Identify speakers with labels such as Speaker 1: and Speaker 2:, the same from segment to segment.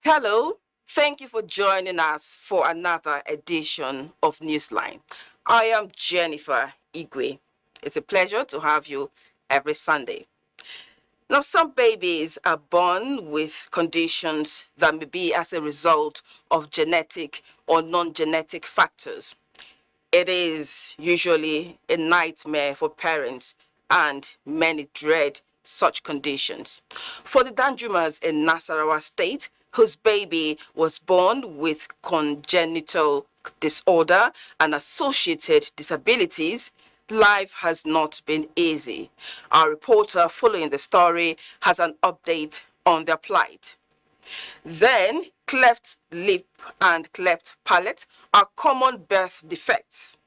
Speaker 1: Hello, thank you for joining us for another edition of Newsline. I am Jennifer Igwe. It's a pleasure to have you every Sunday. Now, some babies are born with conditions that may be as a result of genetic or non-genetic factors. It is usually a nightmare for parents, and many dread such conditions. For the Danjumas in Nasarawa State, whose baby was born with congenital disorder and associated disabilities, life has not been easy. Our reporter following the story has an update on their plight. Then, cleft lip and cleft palate are common birth defects.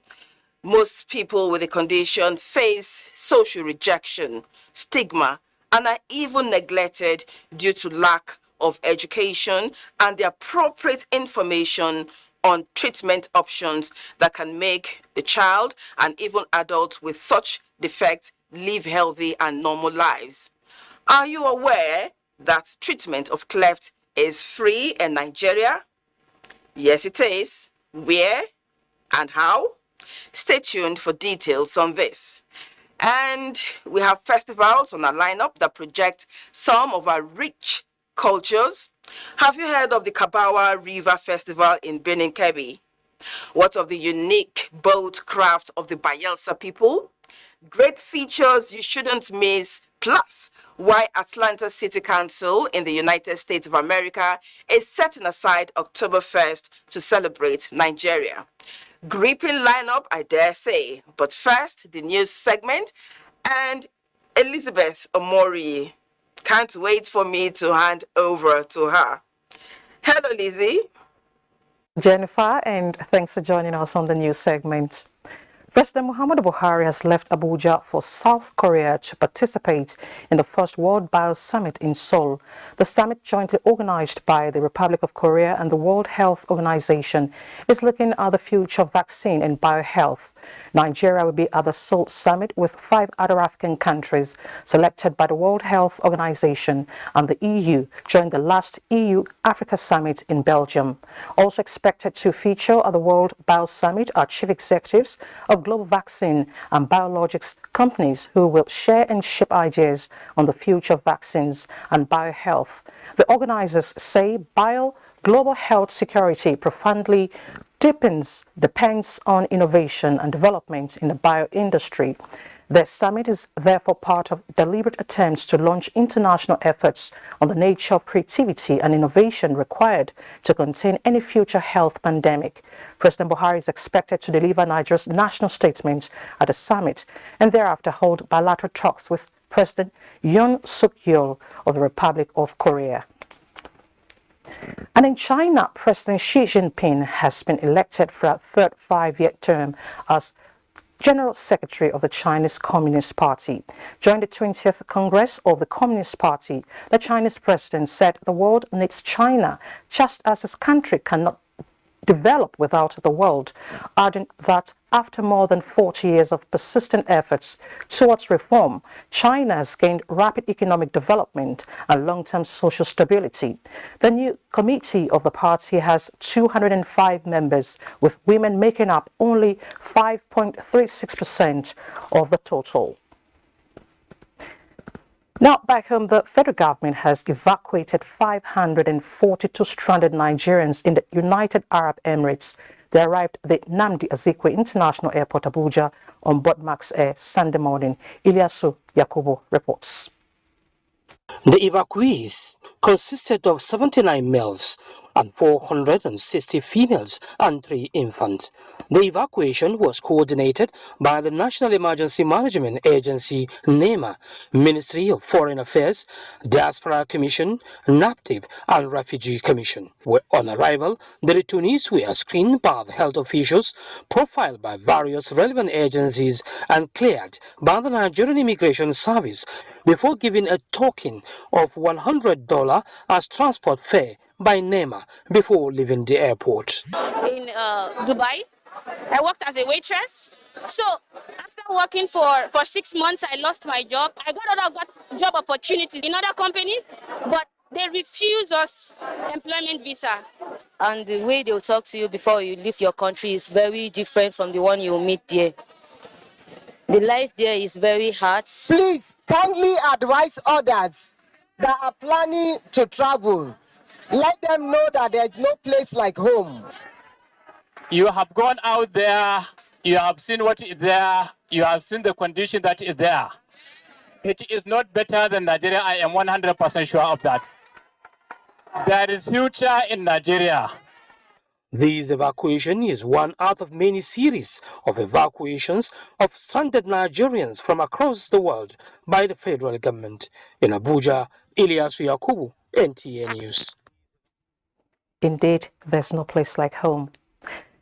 Speaker 1: Most people with the condition face social rejection, stigma, and are even neglected due to lack of education and the appropriate information on treatment options that can make the child and even adults with such defects live healthy and normal lives. Are you aware that treatment of cleft is free in Nigeria? Yes, it is. Where and how? Stay tuned for details on this. And we have festivals on our lineup that project some of our rich cultures. Have you heard of the Kabawa River Festival in Benin Kebbi? What of the unique boat craft of the Bayelsa people? Great features you shouldn't miss. Plus, why Atlanta City Council in the United States of America is setting aside October 1st to celebrate Nigeria. Gripping lineup, I dare say. But first, the news segment, and Elizabeth Omori. Can't wait for me to hand over to her. Hello, Lizzie.
Speaker 2: Jennifer, and thanks for joining us on the news segment. President Muhammadu Buhari has left Abuja for South Korea to participate in the first World Bio Summit in Seoul. The summit, jointly organized by the Republic of Korea and the World Health Organization, is looking at the future of vaccine and biohealth. Nigeria will be at the Seoul summit with 5 other African countries selected by the World Health Organization and the EU during the last EU-Africa summit in Belgium. Also expected to feature at the World Bio Summit are chief executives of global vaccine and biologics companies who will share and shape ideas on the future of vaccines and biohealth. The organizers say global health security profoundly depends on innovation and development in the bio-industry. The summit is therefore part of deliberate attempts to launch international efforts on the nature of creativity and innovation required to contain any future health pandemic. President Buhari is expected to deliver Nigeria's national statement at the summit and thereafter hold bilateral talks with President Yoon Suk Yeol of the Republic of Korea. And in China, President Xi Jinping has been elected for a third 5-year term as General Secretary of the Chinese Communist Party. During the 20th Congress of the Communist Party, the Chinese president said the world needs China, just as his country cannot develop without the world, adding that after more than 40 years of persistent efforts towards reform, China has gained rapid economic development and long-term social stability. The new committee of the party has 205 members, with women making up only 5.36% of the total. Now, back home, the federal government has evacuated 542 stranded Nigerians in the United Arab Emirates. They arrived at the Nnamdi Azikiwe International Airport, Abuja, on board Max Air Sunday morning. Ilyasu Yakubu reports.
Speaker 3: The evacuees consisted of 79 males, and 460 females and 3 infants. The evacuation was coordinated by the National Emergency Management Agency, NEMA, Ministry of Foreign Affairs, Diaspora Commission, NAPTIP, and Refugee Commission. Where on arrival, the returnees were screened by the health officials, profiled by various relevant agencies, and cleared by the Nigerian Immigration Service before giving a token of $100 as transport fare by NEMA before leaving the airport.
Speaker 4: In Dubai, I worked as a waitress. So after working for 6 months, I lost my job. I got other job opportunities in other companies, but they refuse us employment visa.
Speaker 5: And the way they'll talk to you before you leave your country is very different from the one you'll meet there. The life there is very hard.
Speaker 6: Please kindly advise others that are planning to travel. Let them know that there's no place like home.
Speaker 7: You have gone out there, you have seen what is there, you have seen the condition that is there. It is not better than Nigeria, I am 100% sure of that. There is future in Nigeria.
Speaker 3: This evacuation is one out of many series of evacuations of stranded Nigerians from across the world by the federal government. In Abuja, Ilyasu Yakubu, NTA News.
Speaker 2: Indeed, there's no place like home.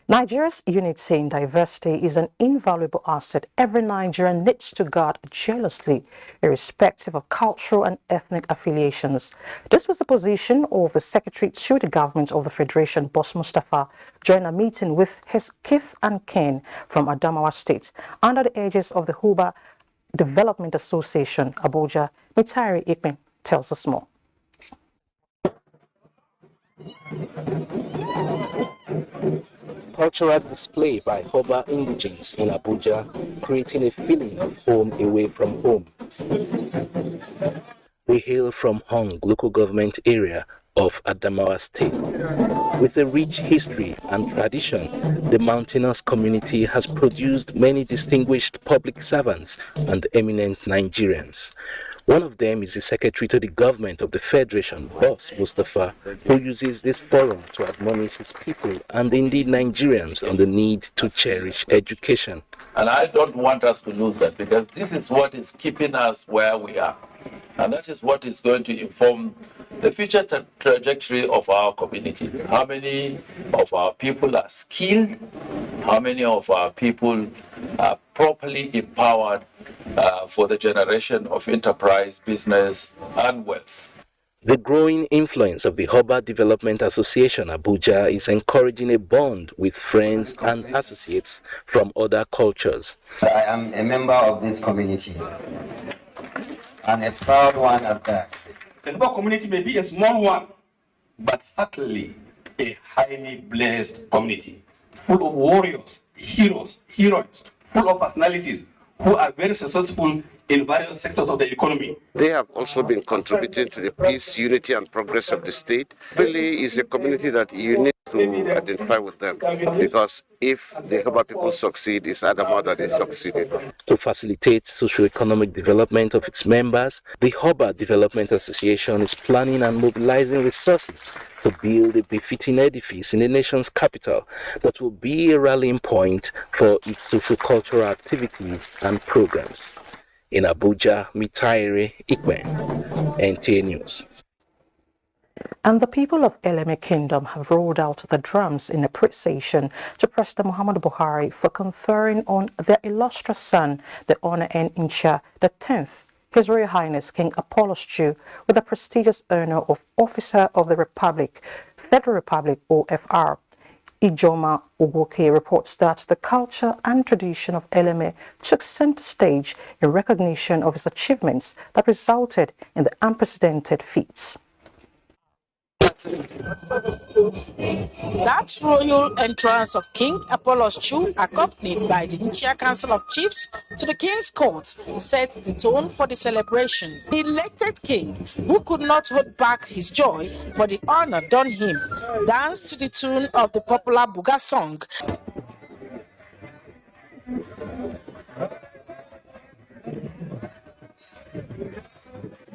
Speaker 2: Nigeria's unity in diversity is an invaluable asset every Nigerian needs to guard jealously, irrespective of cultural and ethnic affiliations. This was the position of the Secretary to the Government of the Federation, Boss Mustafa, during a meeting with his kith and kin from Adamawa State under the aegis of the Huba Development Association, Abuja. Mitari Ikme tells us more.
Speaker 8: Cultural display by Hoba indigenes in Abuja, creating a feeling of home away from home. We hail from Hong local government area of Adamawa State. With a rich history and tradition, the mountainous community has produced many distinguished public servants and eminent Nigerians. One of them is the Secretary to the Government of the Federation, Boss Mustafa, who uses this forum to admonish his people and indeed Nigerians on the need to cherish education.
Speaker 9: And I don't want us to lose that, because this is what is keeping us where we are. And that is what is going to inform the future trajectory of our community. How many of our people are skilled? How many of our people are properly empowered for the generation of enterprise, business, and wealth?
Speaker 8: The growing influence of the Hoba Development Association Abuja is encouraging a bond with friends and associates from other cultures.
Speaker 10: I am a member of this community, and a proud one at that.
Speaker 11: The Hoba community may be a small one, but certainly a highly blessed community, full of warriors, heroes, heroines, full of personalities who are very successful in various sectors of the economy.
Speaker 12: They have also been contributing to the peace, unity, and progress of the state. Really is a community that you need to identify with them, because if the Hoba people succeed, it's Adamawa that is succeeding.
Speaker 8: To facilitate socio-economic development of its members, the Hoba Development Association is planning and mobilizing resources to build a befitting edifice in the nation's capital that will be a rallying point for its socio-cultural activities and programs. In Abuja, Mitari Ikme, NTA News.
Speaker 2: And the people of Eleme Kingdom have rolled out the drums in appreciation to President Muhammadu Buhari for conferring on their illustrious son, the Honor and Insha X, His Royal Highness King Apollos II, with the prestigious honor of Officer of the Republic, Federal Republic OFR. Ijoma Ugoke reports that the culture and tradition of Eleme took center stage in recognition of his achievements that resulted in the unprecedented feats.
Speaker 13: That royal entrance of King Apollos II, accompanied by the Nigerian Council of Chiefs to the King's Court, set the tone for the celebration. The elected king, who could not hold back his joy for the honor done him, danced to the tune of the popular Buga song.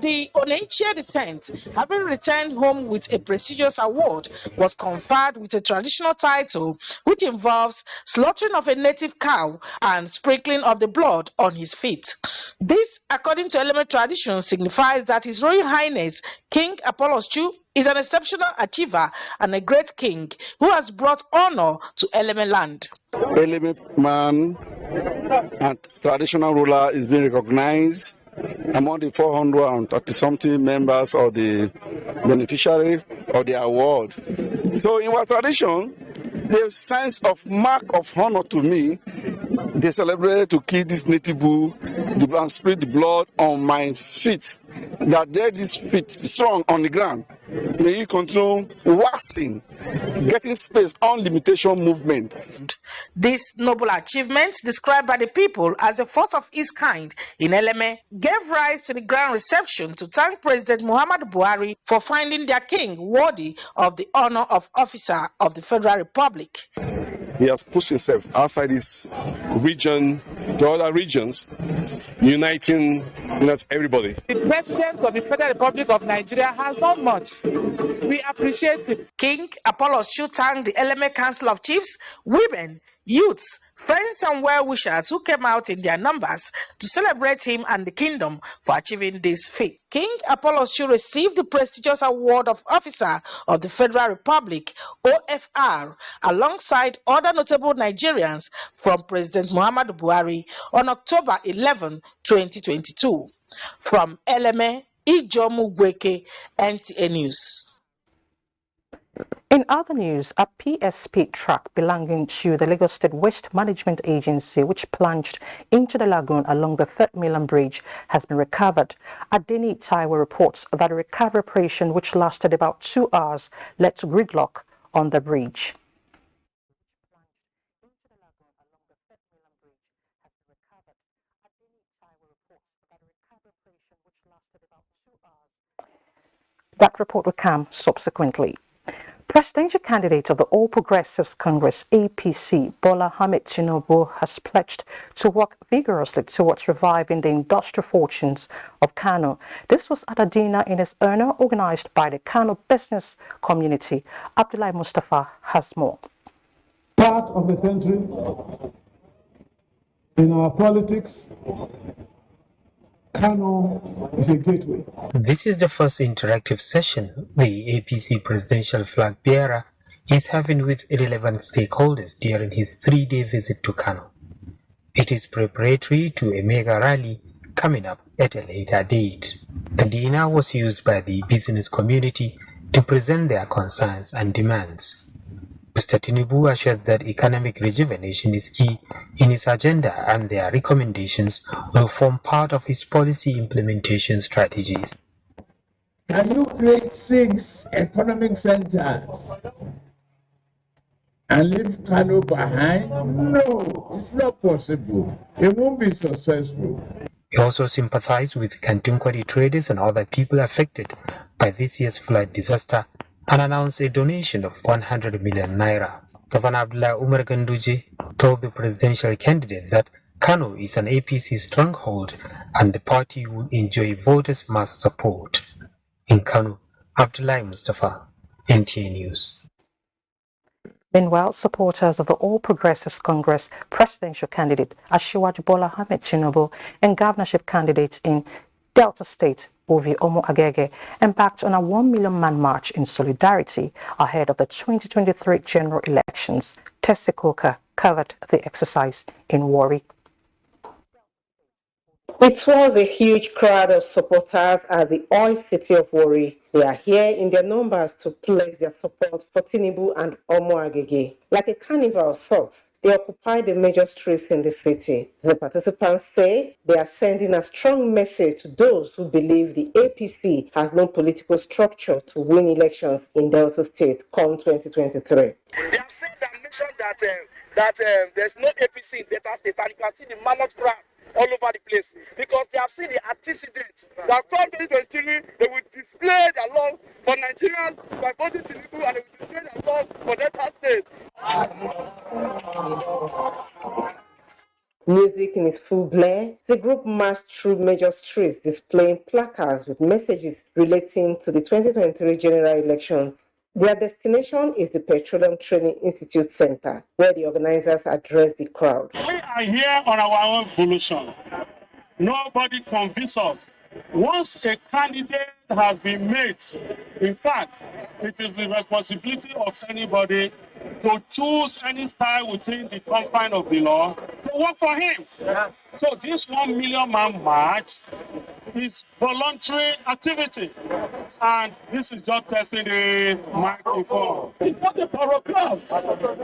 Speaker 13: The Onechie X, having returned home with a prestigious award, was conferred with a traditional title which involves slaughtering of a native cow and sprinkling of the blood on his feet. This, according to Eleme tradition, signifies that His Royal Highness King Apollos Chu is an exceptional achiever and a great king who has brought honor to Eleme land.
Speaker 14: Eleme man and traditional ruler is being recognized among the 430-something members of the beneficiary of the award. So in our tradition, the sense of mark of honor to me, they celebrate to kill this native bull and spread the blood on my feet. That there this feet strong on the ground. May you continue waxing, getting space on limitation movement.
Speaker 13: This noble achievement, described by the people as the first of its kind in Eleme, gave rise to the grand reception to thank President Muhammadu Buhari for finding their king worthy of the honor of officer of the Federal Republic.
Speaker 14: He has pushed himself outside this region to other regions, uniting everybody.
Speaker 15: The President of the Federal Republic of Nigeria has done much. We appreciate it.
Speaker 13: King Apollos Chu thanked the Eleme Council of Chiefs, women, youths, friends and well-wishers who came out in their numbers to celebrate him and the kingdom for achieving this feat. King Apollos Chu received the prestigious award of Officer of the Federal Republic, OFR, alongside other notable Nigerians from President Muhammadu Buhari on October 11, 2022. From Eleme, Ijomu Gweke, NTA News.
Speaker 2: In other news, a PSP truck belonging to the Lagos State Waste Management Agency, which plunged into the lagoon along the 3rd Mainland Bridge, has been recovered. Adeni Taiwo reports that the recovery operation, which lasted about 2 hours, led to gridlock on the bridge. That report will come subsequently. Presidential candidate of the All Progressives Congress, APC, Bola Ahmed Tinubu, has pledged to work vigorously towards reviving the industrial fortunes of Kano. This was at a dinner in his honor organized by the Kano business community. Abdullahi Mustafa has more.
Speaker 16: Part of the country, in our politics, Kano is a gateway.
Speaker 3: This is the first interactive session the APC presidential flag bearer is having with relevant stakeholders during his 3-day visit to Kano. It is preparatory to a mega rally coming up at a later date. The dinner was used by the business community to present their concerns and demands. Mr. Tinubu assured that economic rejuvenation is key in his agenda and their recommendations will form part of his policy implementation strategies.
Speaker 16: Can you create 6 economic centers and leave Kano behind? No, it's not possible. It won't be successful.
Speaker 3: He also sympathized with Kantunkwari traders and other people affected by this year's flood disaster and announced a donation of 100 million naira. Governor Abdullah Umar Ganduje told the presidential candidate that Kano is an APC stronghold and the party would enjoy voters' mass support. In Kano, Abdullahi Mustafa, NTA News.
Speaker 2: Meanwhile, supporters of the All Progressives Congress presidential candidate Asiwaju Bola Ahmed Tinubu and governorship candidates in Delta State Ovi Omo Agege embarked on a 1 million man march in solidarity ahead of the 2023 general elections. Tessie Coker covered the exercise in Warri.
Speaker 17: It was a huge crowd of supporters at the oil city of Warri. They are here in their numbers to pledge their support for Tinubu and Omo Agege. Like a carnival of sorts, they occupy the major streets in the city. The participants say they are sending a strong message to those who believe the APC has no political structure to win elections in Delta State come 2023.
Speaker 18: They have said that there's no APC in Delta State, and you can see the mammoth crowd all over the place because they have seen the antecedent that come 2023 they will display their love for Nigerians by voting Tinubu, and they will display their love for Delta State.
Speaker 17: Music in its full blare, the group marched through major streets displaying placards with messages relating to the 2023 general elections. Their destination is the Petroleum Training Institute Center, where the organizers address the crowd.
Speaker 19: We are here on our own volition. Nobody convinces us. Once a candidate has been made, in fact, it is the responsibility of anybody to choose any style within the confines of the law to work for him. So this 1 million man march is voluntary activity. And this is just testing the microphone. It's not a borrow crowd.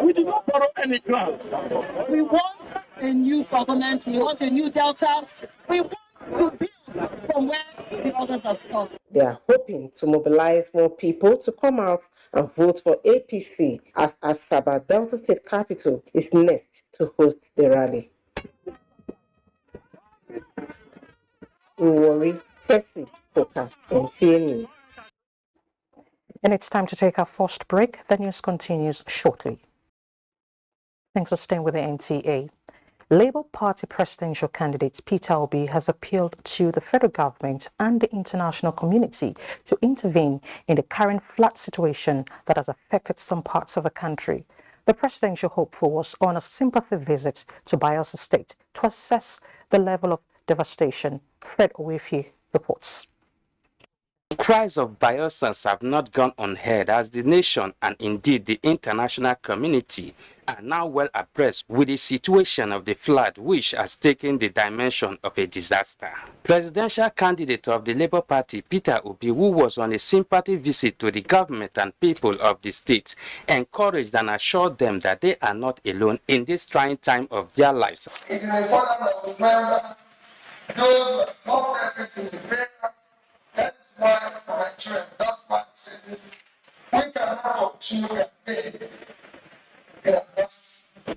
Speaker 19: We did not borrow any crowd.
Speaker 20: We want a new government. We want a new Delta. We want to build from where the others have stopped.
Speaker 17: They are hoping to mobilize more people to come out and vote for APC as Asaba, Delta State Capital, is next to host the rally. Worry, Tessie, Focus, NTA News.
Speaker 2: And it's time to take our first break. The news continues shortly. Thanks for staying with the NTA. Labour Party presidential candidate Peter Obi has appealed to the federal government and the international community to intervene in the current flood situation that has affected some parts of the country. The presidential hopeful was on a sympathy visit to Bayelsa State to assess the level of devastation. Fred Owefie reports.
Speaker 21: The cries of Bayelsans have not gone unheard as the nation and indeed the international community are now well abreast with the situation of the flood which has taken the dimension of a disaster. Presidential candidate of the Labour Party Peter Obi, who was on a sympathy visit to the government and people of the state, encouraged and assured them that they are not alone in this trying time of their lives.
Speaker 22: It is important that we remember those who are not able to prepare. That's why for Nigeria, that's why I'm saying we cannot continue campaigning in a bust.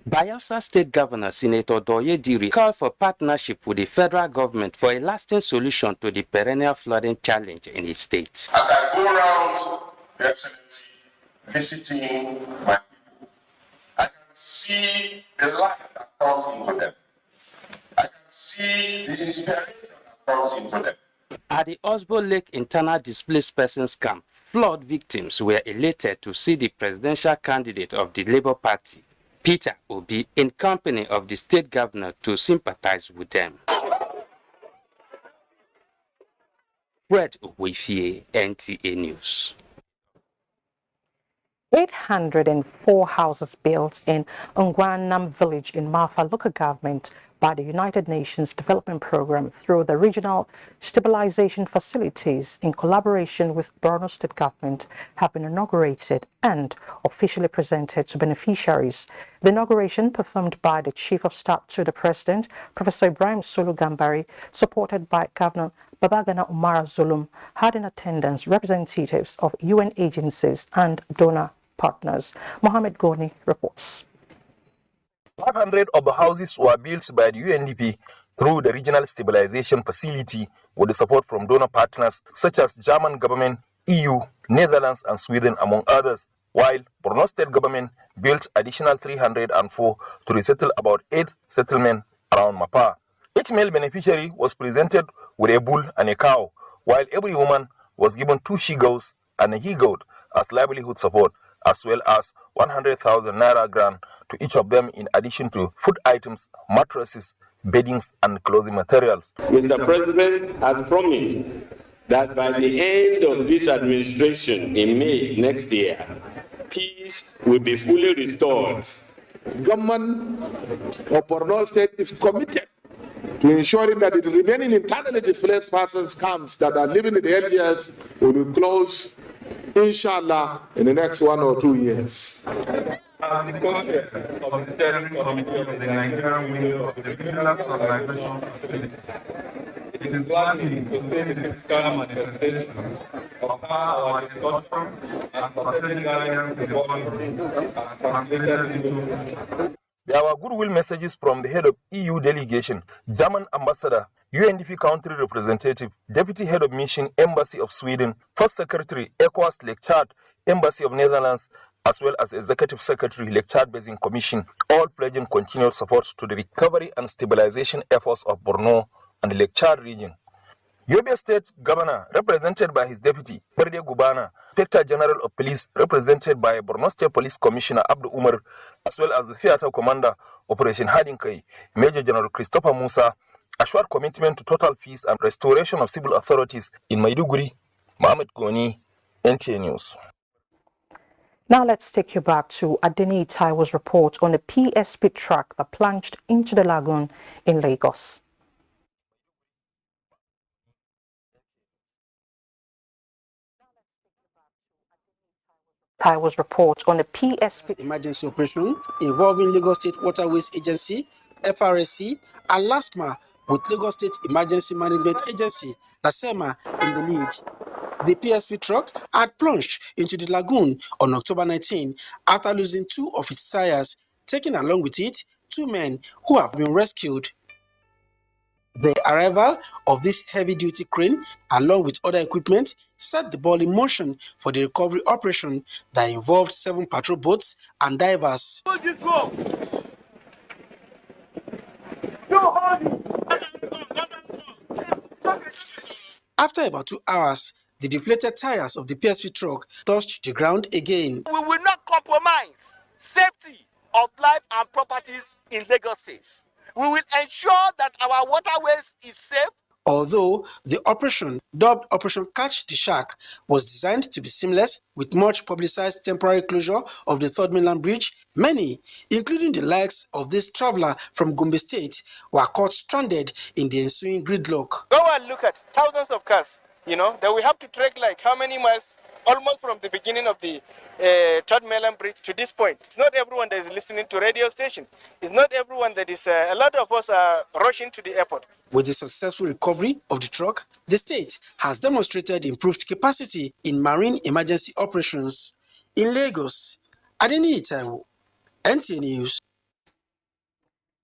Speaker 21: Bayelsa State Governor Senator Doye Diri called for partnership with the federal government for a lasting solution to the perennial flooding challenge in his state.
Speaker 22: As I go around, Your Excellency, visiting my people, I can see the life that comes into them. I can see the inspiration that comes into them.
Speaker 21: At the Osbo Lake Internal Displaced Persons Camp, flood victims were elated to see the presidential candidate of the Labour Party, Peter Obi, in company of the state governor to sympathize with them. Fred Owefie, NTA News.
Speaker 2: 804 houses built in Ngwanam village in Marfa local government by the United Nations Development Programme through the Regional Stabilization Facilities in collaboration with Borno State Government have been inaugurated and officially presented to beneficiaries. The inauguration, performed by the Chief of Staff to the President, Professor Ibrahim Sulu Gambari, supported by Governor Babagana Umara Zulum, had in attendance representatives of UN agencies and donor partners. Mohammed Goni reports.
Speaker 23: 500 of the houses were built by the UNDP through the Regional Stabilization Facility with the support from donor partners such as German government, EU, Netherlands and Sweden, among others, while Borno State government built additional 304 to resettle about 8 settlements around Mapa. Each male beneficiary was presented with a bull and a cow, while every woman was given 2 she-goats and a he-goat as livelihood support, as well as 100,000 naira grant to each of them in addition to food items, mattresses, beddings and clothing materials.
Speaker 24: Mr. President has promised that by the end of this administration in May next year, peace will be fully restored.
Speaker 25: Government of Borno State is committed to ensuring that the remaining internally displaced persons camps that are living in the LGS will be closed, inshallah, in the next 1 or 2 years.
Speaker 26: As the co-chair of the steering committee of the Nigerian Wing of the Regional Organization Facility, it is planning to see the physical manifestation of how our discussion and strategic guidance in the body has translated into.
Speaker 23: There were goodwill messages from the head of EU delegation, German ambassador, UNDP country representative, deputy head of mission, Embassy of Sweden, first secretary, ECOWAS Lake Chad, Embassy of Netherlands, as well as Executive Secretary Lecture Basin Commission, all pledging continued support to the recovery and stabilization efforts of Borno and the Lecture region. Yobe State Governor, represented by his deputy, Berde Gubana, Inspector General of Police, represented by Borno State Police Commissioner Abdu Umar, as well as the Theatre Commander, Operation Hadinkai, Major General Christopher Musa, assured commitment to total peace and restoration of civil authorities in Maiduguri. Mohamed Goni, NTA News.
Speaker 2: Now let's take you back to Adeni Taiwo's report on the PSP truck that plunged into the lagoon in Lagos. Taiwo's report on the PSP
Speaker 1: emergency operation involving Lagos State Waterways Agency, FRSC, and LASTMA, with Lagos State Emergency Management Agency, LASEMA, in the lead. The PSP truck had plunged into the lagoon on October 19 after losing 2 of its tires, taking along with it 2 men who have been rescued. The arrival of this heavy-duty crane, along with other equipment, set the ball in motion for the recovery operation that involved 7 patrol boats and divers. After about 2 hours, the deflated tires of the PSP truck touched the ground again.
Speaker 18: We will not compromise safety of life and properties in Lagos State. We will ensure that our waterways is safe.
Speaker 1: Although the operation, dubbed Operation Catch the Shark, was designed to be seamless with much publicized temporary closure of the Third Mainland Bridge, many, including the likes of this traveler from Gombe State, were caught stranded in the ensuing gridlock.
Speaker 18: Go and look at thousands of cars, that we have to trek like how many miles, almost from the beginning of the Third Mainland Bridge to this point. It's not everyone that is listening to radio station. It's not everyone that is, a lot of us are rushing to the airport.
Speaker 1: With the successful recovery of the truck, the state has demonstrated improved capacity in marine emergency operations. In Lagos, Adeni Taiwo, NTA News.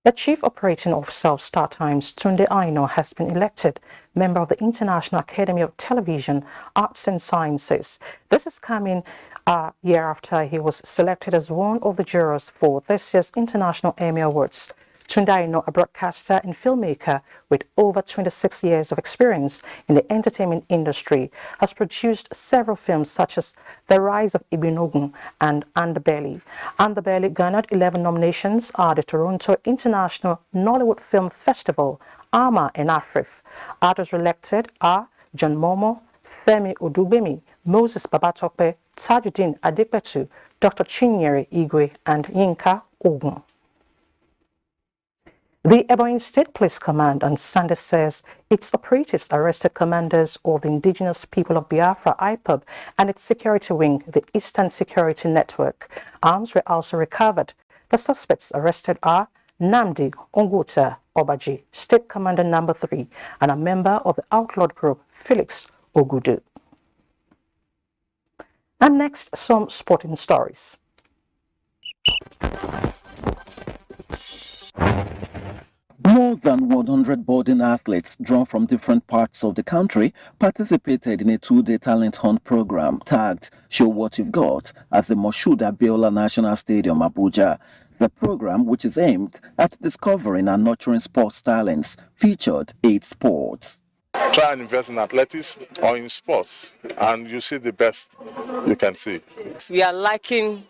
Speaker 2: The Chief Operating Officer of StarTimes, Tunde Aino, has been elected member of the International Academy of Television, Arts and Sciences. This is coming a year after he was selected as one of the jurors for this year's International Emmy Awards. Tunde Aino, a broadcaster and filmmaker with over 26 years of experience in the entertainment industry, has produced several films such as The Rise of Ibinogun and Underbelly. Underbelly garnered 11 nominations at the Toronto International Nollywood Film Festival, AMA and AFRIF. Others elected are John Momo, Femi Odugbemi, Moses Babatope, Tajuddin Adepetu, Dr. Chinyere Igwe, and Yinka Ogun. The Ebonyi State Police Command on Sunday says its operatives arrested commanders of the Indigenous People of Biafra, IPOB, and its security wing, the Eastern Security Network. Arms were also recovered. The suspects arrested are Namdi Onguta Obaji, State Commander No. 3, and a member of the outlawed group, Felix Ogudu. And next, some sporting stories.
Speaker 4: More than 100 boarding athletes drawn from different parts of the country participated in a 2-day talent hunt program tagged Show What You've Got at the Moshood Abiola National Stadium, Abuja. The program, which is aimed at discovering and nurturing sports talents, featured 8 sports.
Speaker 5: Try and invest in athletics or in sports, and you see the best you can see.
Speaker 6: We are lacking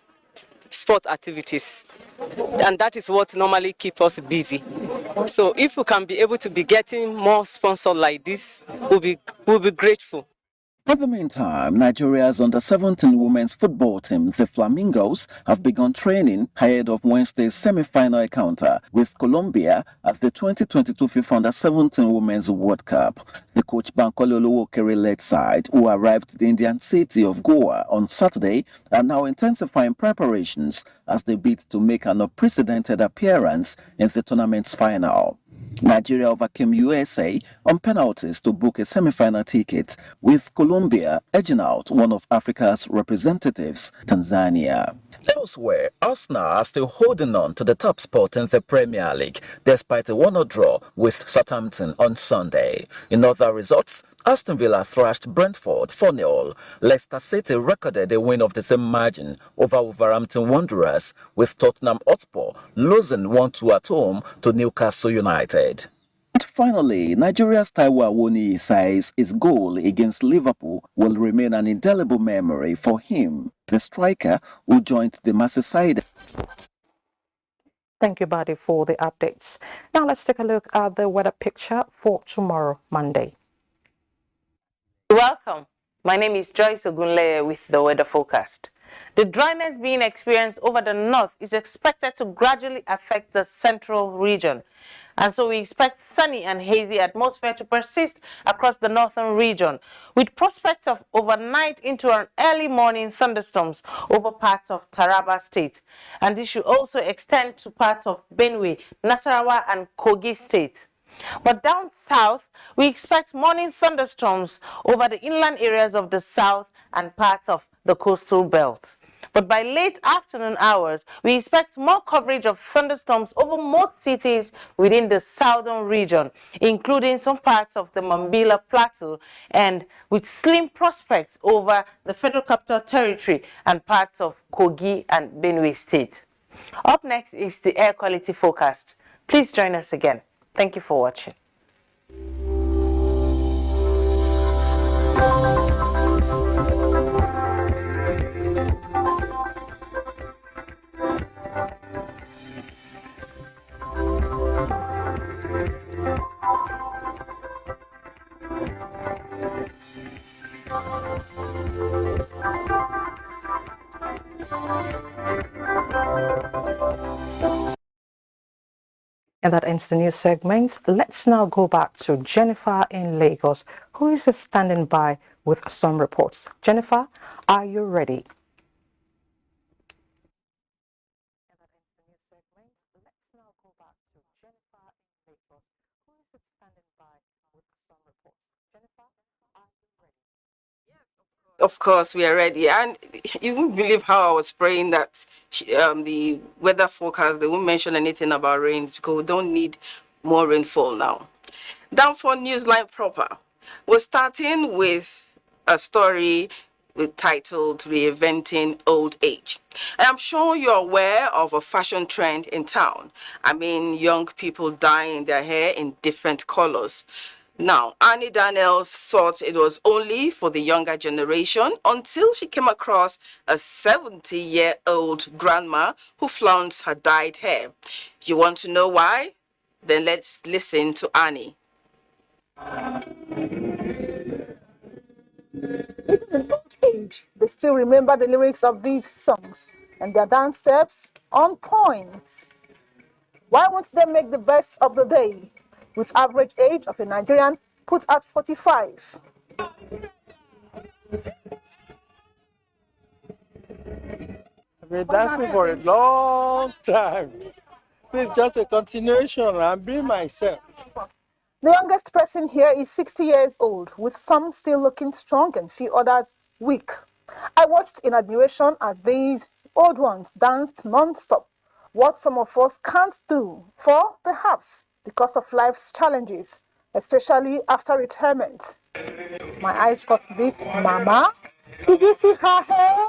Speaker 6: sport activities, and that is what normally keeps us busy. So if we can be able to be getting more sponsors like this, we'll be grateful.
Speaker 4: In the meantime, Nigeria's under-17 women's football team, the Flamingos, have begun training ahead of Wednesday's semi-final encounter with Colombia at the 2022 FIFA Under-17 Women's World Cup. The coach Bankole Olowokere-led side, who arrived at the Indian city of Goa on Saturday, are now intensifying preparations as they bid to make an unprecedented appearance in the tournament's final. Nigeria overcame USA on penalties to book a semi-final ticket, with Colombia edging out one of Africa's representatives, Tanzania. Elsewhere, Arsenal are still holding on to the top spot in the Premier League, despite a 1-0 draw with Southampton on Sunday. In other results, Aston Villa thrashed Brentford 4-0. Leicester City recorded a win of the same margin over Wolverhampton Wanderers, with Tottenham Hotspur losing 1-2 at home to Newcastle United. And finally, Nigeria's Taiwo Awoniyi says his goal against Liverpool will remain an indelible memory for him, the striker who joined the Merseyside.
Speaker 2: Thank you, Buddy, for the updates. Now let's take a look at the weather picture for tomorrow, Monday.
Speaker 7: Welcome. My name is Joyce Ogunleye with the weather forecast. The dryness being experienced over the north is expected to gradually affect the central region. And so we expect sunny and hazy atmosphere to persist across the northern region, with prospects of overnight into an early morning thunderstorms over parts of Taraba State. And this should also extend to parts of Benue, Nasarawa and Kogi State. But down south, we expect morning thunderstorms over the inland areas of the south and parts of the coastal belt. But by late afternoon hours, we expect more coverage of thunderstorms over most cities within the southern region, including some parts of the Mambila Plateau, and with slim prospects over the Federal Capital Territory and parts of Kogi and Benue State. Up next is the air quality forecast. Please join us again. Thank you for watching.
Speaker 2: And that ends the news segment. Let's now go back to Jennifer in Lagos, who is standing by with some reports. Jennifer, are you ready?
Speaker 6: Of course, we are ready. And you won't believe how I was praying that the weather forecast, they won't mention anything about rains because we don't need more rainfall now. Down for Newsline proper, we're starting with a story titled Reinventing Old Age. And I'm sure you're aware of a fashion trend in town. I mean, young people dyeing their hair in different colors. Now, Annie Daniels thought it was only for the younger generation until she came across a 70-year-old grandma who flaunts her dyed hair. You want to know why? Then let's listen to Annie.
Speaker 8: Even in old age, they still remember the lyrics of these songs and their dance steps on point. Why won't they make the best of the day? With average age of a Nigerian put at 45.
Speaker 9: I've been dancing for a long time. It's just a continuation. I'm being myself.
Speaker 8: The youngest person here is 60 years old, with some still looking strong and few others weak. I watched in admiration as these old ones danced non-stop, what some of us can't do, for perhaps because of life's challenges, especially after retirement. My eyes caught this. Mama, did you see her hair?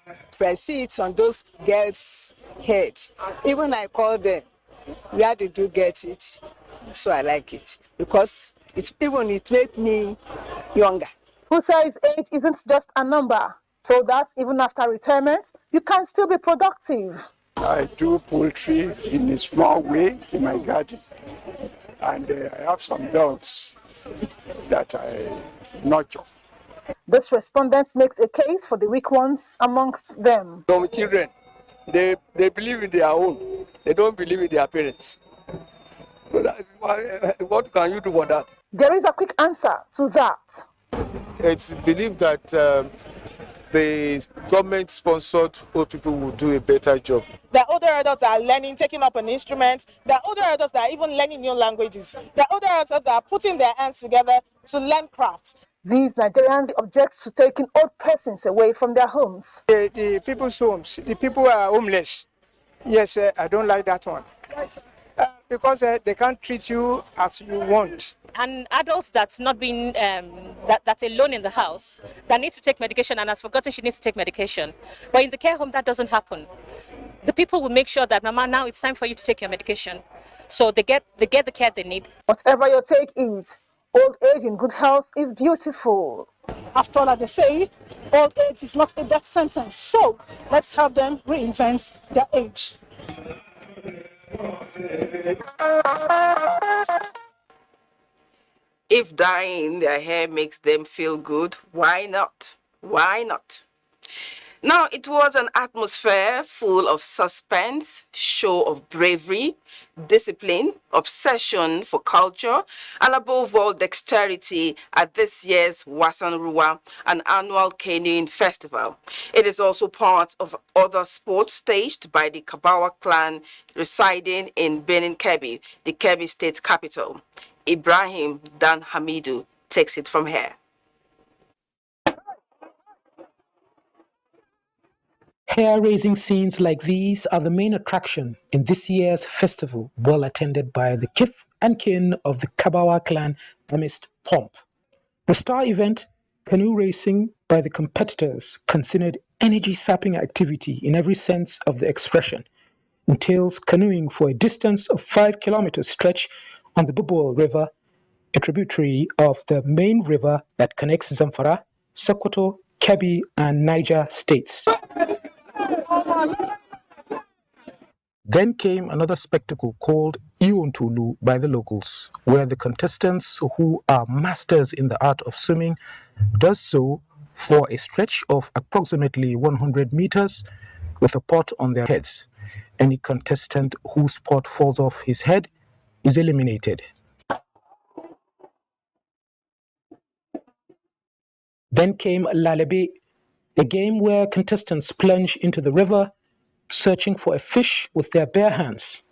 Speaker 10: If I see it on those girls' head, even I call them, where did you get it? So I like it because it made me younger.
Speaker 8: Who says age isn't just a number, so that even after retirement, you can still be productive.
Speaker 9: I do poultry in a small way in my garden, and I have some dogs that I nurture.
Speaker 8: This respondent makes a case for the weak ones amongst them.
Speaker 9: Some children, they believe in their own. They don't believe in their parents. So what can you do for that?
Speaker 8: There is a quick answer to that.
Speaker 9: It's believed that
Speaker 11: the government-sponsored old people will do a better job.
Speaker 8: The older adults are learning, taking up an instrument. The older adults that are even learning new languages. The older adults that are putting their hands together to learn crafts. These Nigerians object to taking old persons away from their homes.
Speaker 10: The people's homes, the people are homeless. Yes, I don't like that one. Because they can't treat you as you want.
Speaker 12: An adult that's not been that's alone in the house, that needs to take medication and has forgotten she needs to take medication. But in the care home, that doesn't happen. The people will make sure that, Mama, now it's time for you to take your medication. So they get the care they need.
Speaker 8: Whatever your take is, old age in good health is beautiful. After all, like they say, old age is not a death sentence. So let's help them reinvent their age.
Speaker 13: If dyeing their hair makes them feel good, why not? Why not? Now, it was an atmosphere full of suspense, show of bravery, discipline, obsession for culture, and above all, dexterity at this year's Wasan Ruwa, an annual canoeing festival. It is also part of other sports staged by the Kabawa clan residing in Benin Kebbi, the Kebbi state capital. Ibrahim Dan Hamidu takes it from here.
Speaker 14: Hair-raising scenes like these are the main attraction in this year's festival, well attended by the kith and kin of the Kabawa clan amidst pomp. The star event, canoe racing by the competitors, considered energy-sapping activity in every sense of the expression, entails canoeing for a distance of 5 kilometers stretch on the Bubuel River, a tributary of the main river that connects Zamfara, Sokoto, Kebbi, and Niger states. Then came another spectacle called Iwontulu by the locals, where the contestants who are masters in the art of swimming does so for a stretch of approximately 100 meters with a pot on their heads. Any contestant whose pot falls off his head is eliminated. Then came Lalebe, a game where contestants plunge into the river, searching for a fish with their bare hands.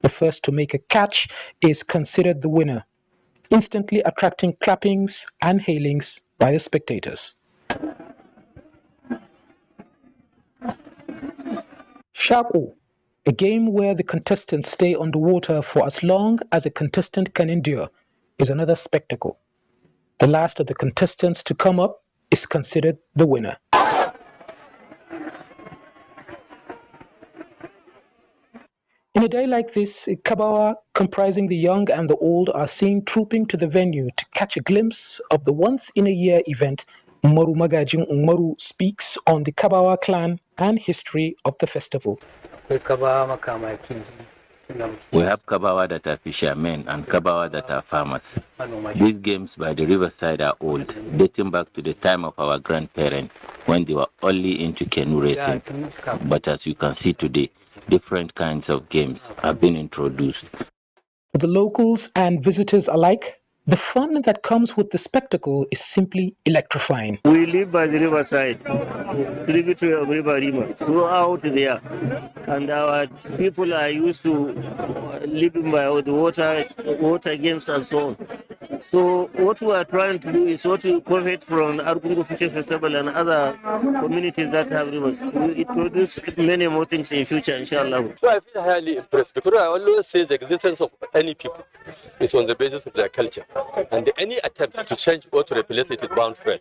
Speaker 14: The first to make a catch is considered the winner, instantly attracting clappings and hailings by the spectators. Shaku, a game where the contestants stay underwater for as long as a contestant can endure, is another spectacle. The last of the contestants to come up is considered the winner. In a day like this, Kabawa, comprising the young and the old, are seen trooping to the venue to catch a glimpse of the once-in-a-year event. Umaru Magajin Umaru speaks on the Kabawa clan and history of the festival.
Speaker 15: We have Kabawa that are fishermen and Kabawa that are farmers. These games by the riverside are old, dating back to the time of our grandparents when they were only into canoe racing. But as you can see today, different kinds of games have been introduced.
Speaker 14: For the locals and visitors alike, the fun that comes with the spectacle is simply electrifying.
Speaker 16: We live by the riverside, tributary of River Rima, throughout there. And our people are used to living by the water games and so on. So what we are trying to do is what we covet from Argungu Fishing Festival and other communities that have rivers. We introduce many more things in future, inshallah.
Speaker 27: So I feel highly impressed because I always say the existence of any people is on the basis of their culture. And any attempt to change or to replace it is bound to fail.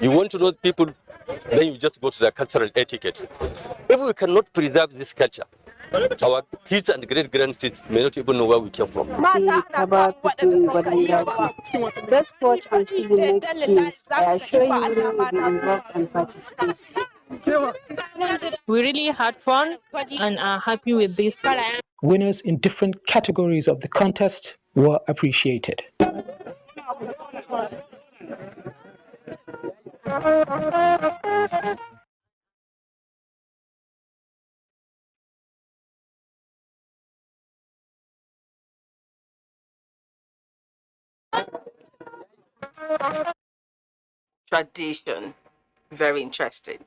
Speaker 27: You want to know people, then you just go to their cultural etiquette. If we cannot preserve this culture, our kids and great-grandkids may not even know where we came from.
Speaker 28: Just watch and see the next games. I assure you will be involved and participate.
Speaker 12: We really had fun and are happy with this.
Speaker 14: Winners in different categories of the contest were appreciated.
Speaker 13: Tradition. Very interesting.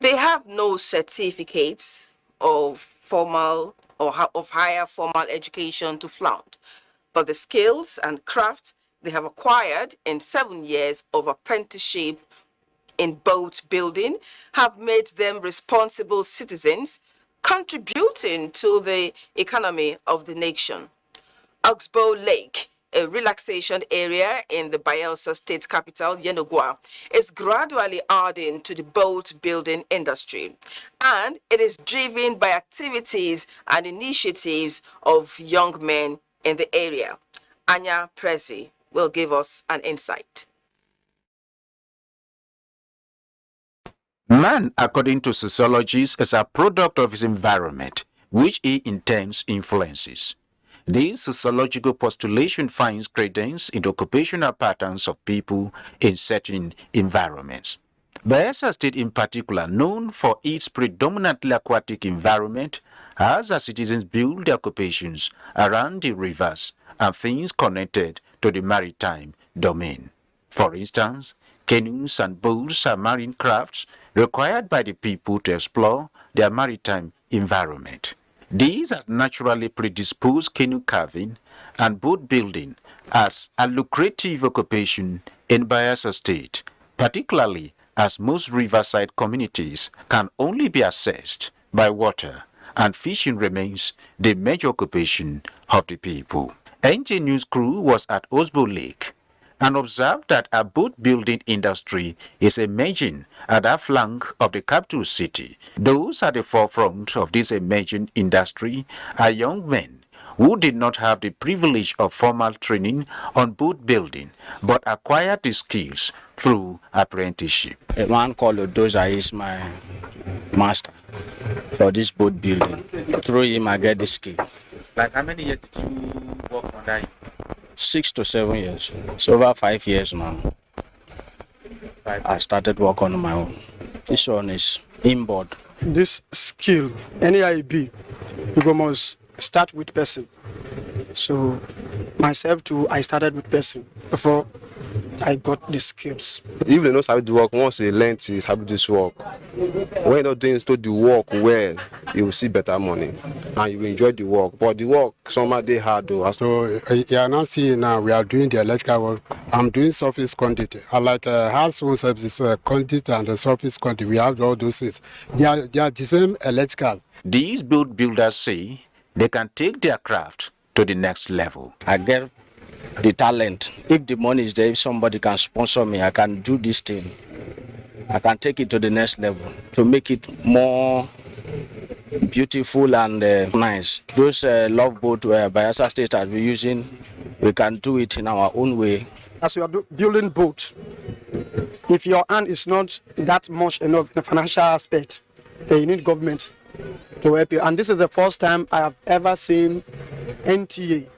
Speaker 13: They have no certificates of formal or of higher formal education to flaunt, but the skills and craft they have acquired in 7 years of apprenticeship in boat building have made them responsible citizens contributing to the economy of the nation. Oxbow Lake, a relaxation area in the Bayelsa state capital, Yenagoa, is gradually adding to the boat building industry, and it is driven by activities and initiatives of young men in the area. Anya Prezi will give us an insight.
Speaker 3: Man, according to sociologists, is a product of his environment, which he intends influences. This sociological postulation finds credence in the occupational patterns of people in certain environments. Bayelsa State in particular, known for its predominantly aquatic environment, has as citizens build their occupations around the rivers and things connected to the maritime domain. For instance, canoes and boats are marine crafts required by the people to explore their maritime environment. These has naturally predisposed canoe carving and boat building as a lucrative occupation in Bayelsa State, particularly as most riverside communities can only be accessed by water and fishing remains the major occupation of the people. NTA News crew was at Oxbow Lake and observed that a boat building industry is emerging at that flank of the capital city. Those at the forefront of this emerging industry are young men who did not have the privilege of formal training on boat building but acquired the skills through apprenticeship.
Speaker 17: A man called Odoza is my master for this boat building. Through him I get the skill.
Speaker 3: Like how many years did you work on that?
Speaker 17: 6 to 7 years. It's over 5 years now. I started work on my own. This one is inboard.
Speaker 19: This skill, NIB, you must start with person. So myself too, I started with person before I got the skills.
Speaker 11: If they know how to work, once they learn to how to do this work, when you're not doing the work well, you will see better money and you will enjoy the work. But the work, somehow they hard though.
Speaker 20: So you are not seeing now, we are doing the electrical work. I'm doing surface conduit. I like household services, conduit and the surface conduit. We have all those things. They are the same electrical.
Speaker 3: These boat builders say they can take their craft to the next level.
Speaker 17: I get the talent. If the money is there, if somebody can sponsor me, I can do this thing. I can take it to the next level to make it more beautiful and nice. Those love boat Bayelsa State has been using, we can do it in our own way.
Speaker 19: As you are building boats, if your hand is not that much enough in the financial aspect, then you need government to help you. And this is the first time I have ever seen NTA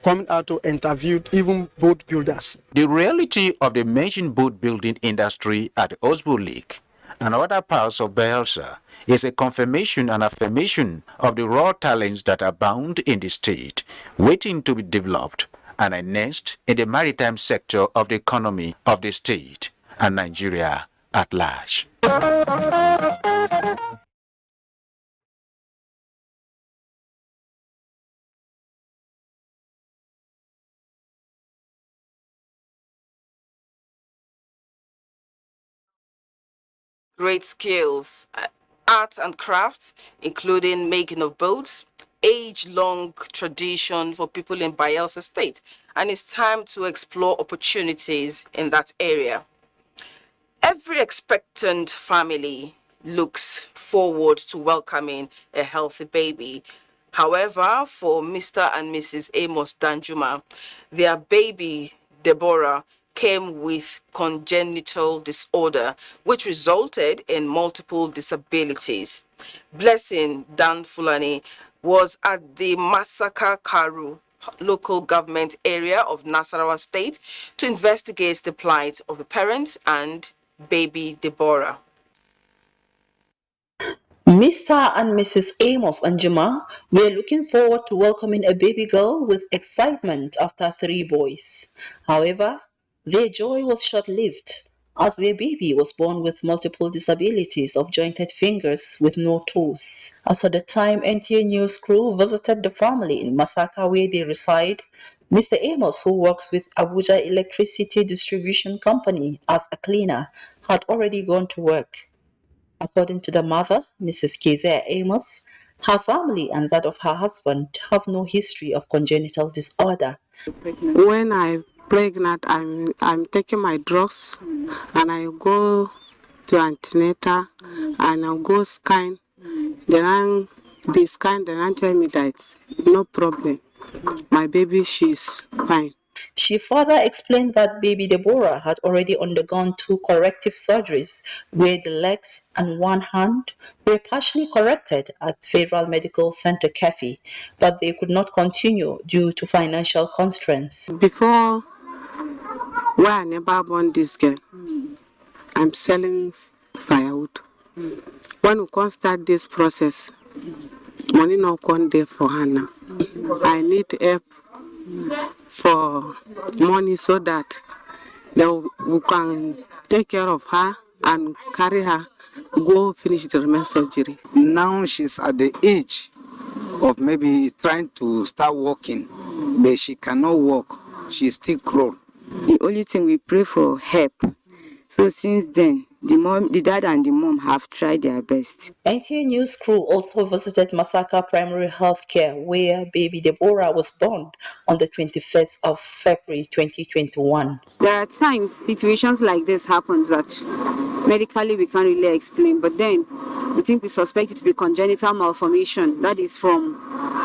Speaker 19: coming out to interview even boat builders.
Speaker 3: The reality of the emerging boat building industry at Oxbow Lake and other parts of Bayelsa is a confirmation and affirmation of the raw talents that abound in the state, waiting to be developed and harnessed in the maritime sector of the economy of the state and Nigeria at large.
Speaker 13: Great skills, art and crafts, including making of boats, age-long tradition for people in Bayelsa State, and it's time to explore opportunities in that area. Every expectant family looks forward to welcoming a healthy baby. However, for Mr. and Mrs. Amos Danjuma, their baby, Deborah, came with congenital disorder, which resulted in multiple disabilities. Blessing Dan Fulani was at the Masaka Karu local government area of Nasarawa State to investigate the plight of the parents and baby Deborah.
Speaker 21: Mr. and Mrs. Amos Anjima were looking forward to welcoming a baby girl with excitement after 3 boys. However, their joy was short-lived as their baby was born with multiple disabilities of jointed fingers with no toes. As at the time NTA news crew visited the family in Masaka where they reside, Mr. Amos, who works with Abuja Electricity Distribution Company as a cleaner, had already gone to work. According to the mother, Mrs. Kezia Amos, her family and that of her husband have no history of congenital disorder.
Speaker 1: When I'm pregnant, I'm taking my drugs and I go to antenatal and I go scan. Then they scan, then I tell me that no problem. My baby, she's fine.
Speaker 21: She further explained that baby Deborah had already undergone 2 corrective surgeries where the legs and one hand were partially corrected at Federal Medical Center Kefi, but they could not continue due to financial constraints.
Speaker 1: Before, when I never born this girl, I'm selling firewood. When we can start this process, money not come there for her now. I need help for money so that we can take care of her and carry her, go finish the remain surgery.
Speaker 5: Now she's at the age of maybe trying to start walking, but she cannot walk. She's still crawl.
Speaker 18: The only thing we pray for help. So since then, the dad and the mom have tried their best.
Speaker 21: NTA News crew also visited Masaka Primary Health Care where baby Deborah was born on the 21st of February 2021.
Speaker 18: There are times situations like this happens that medically we can't really explain, but then we think we suspect it to be congenital malformation. That is from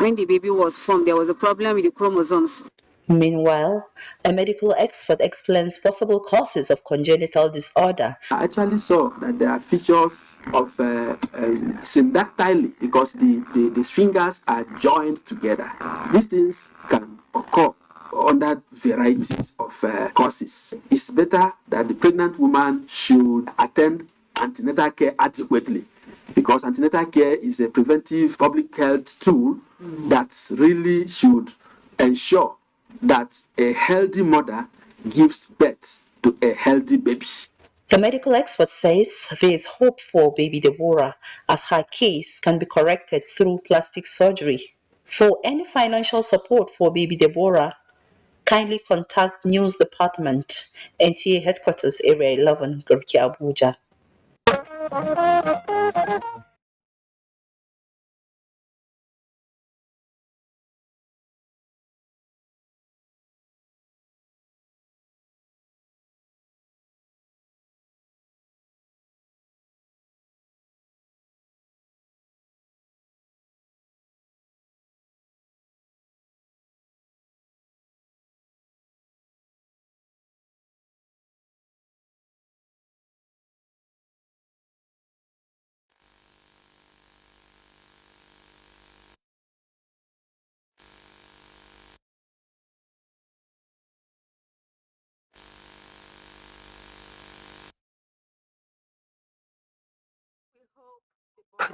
Speaker 18: when the baby was formed, there was a problem with the chromosomes.
Speaker 21: Meanwhile, a medical expert explains possible causes of congenital disorder.
Speaker 22: I actually saw that there are features of syndactyly because the fingers are joined together. These things can occur under varieties of causes. It's better that the pregnant woman should attend antenatal care adequately because antenatal care is a preventive public health tool that really should ensure that a healthy mother gives birth to a healthy baby.
Speaker 21: The medical expert says there is hope for baby Deborah as her case can be corrected through plastic surgery. For any financial support for baby Deborah, kindly contact News Department, NTA Headquarters, Area 11, Gorki, Abuja.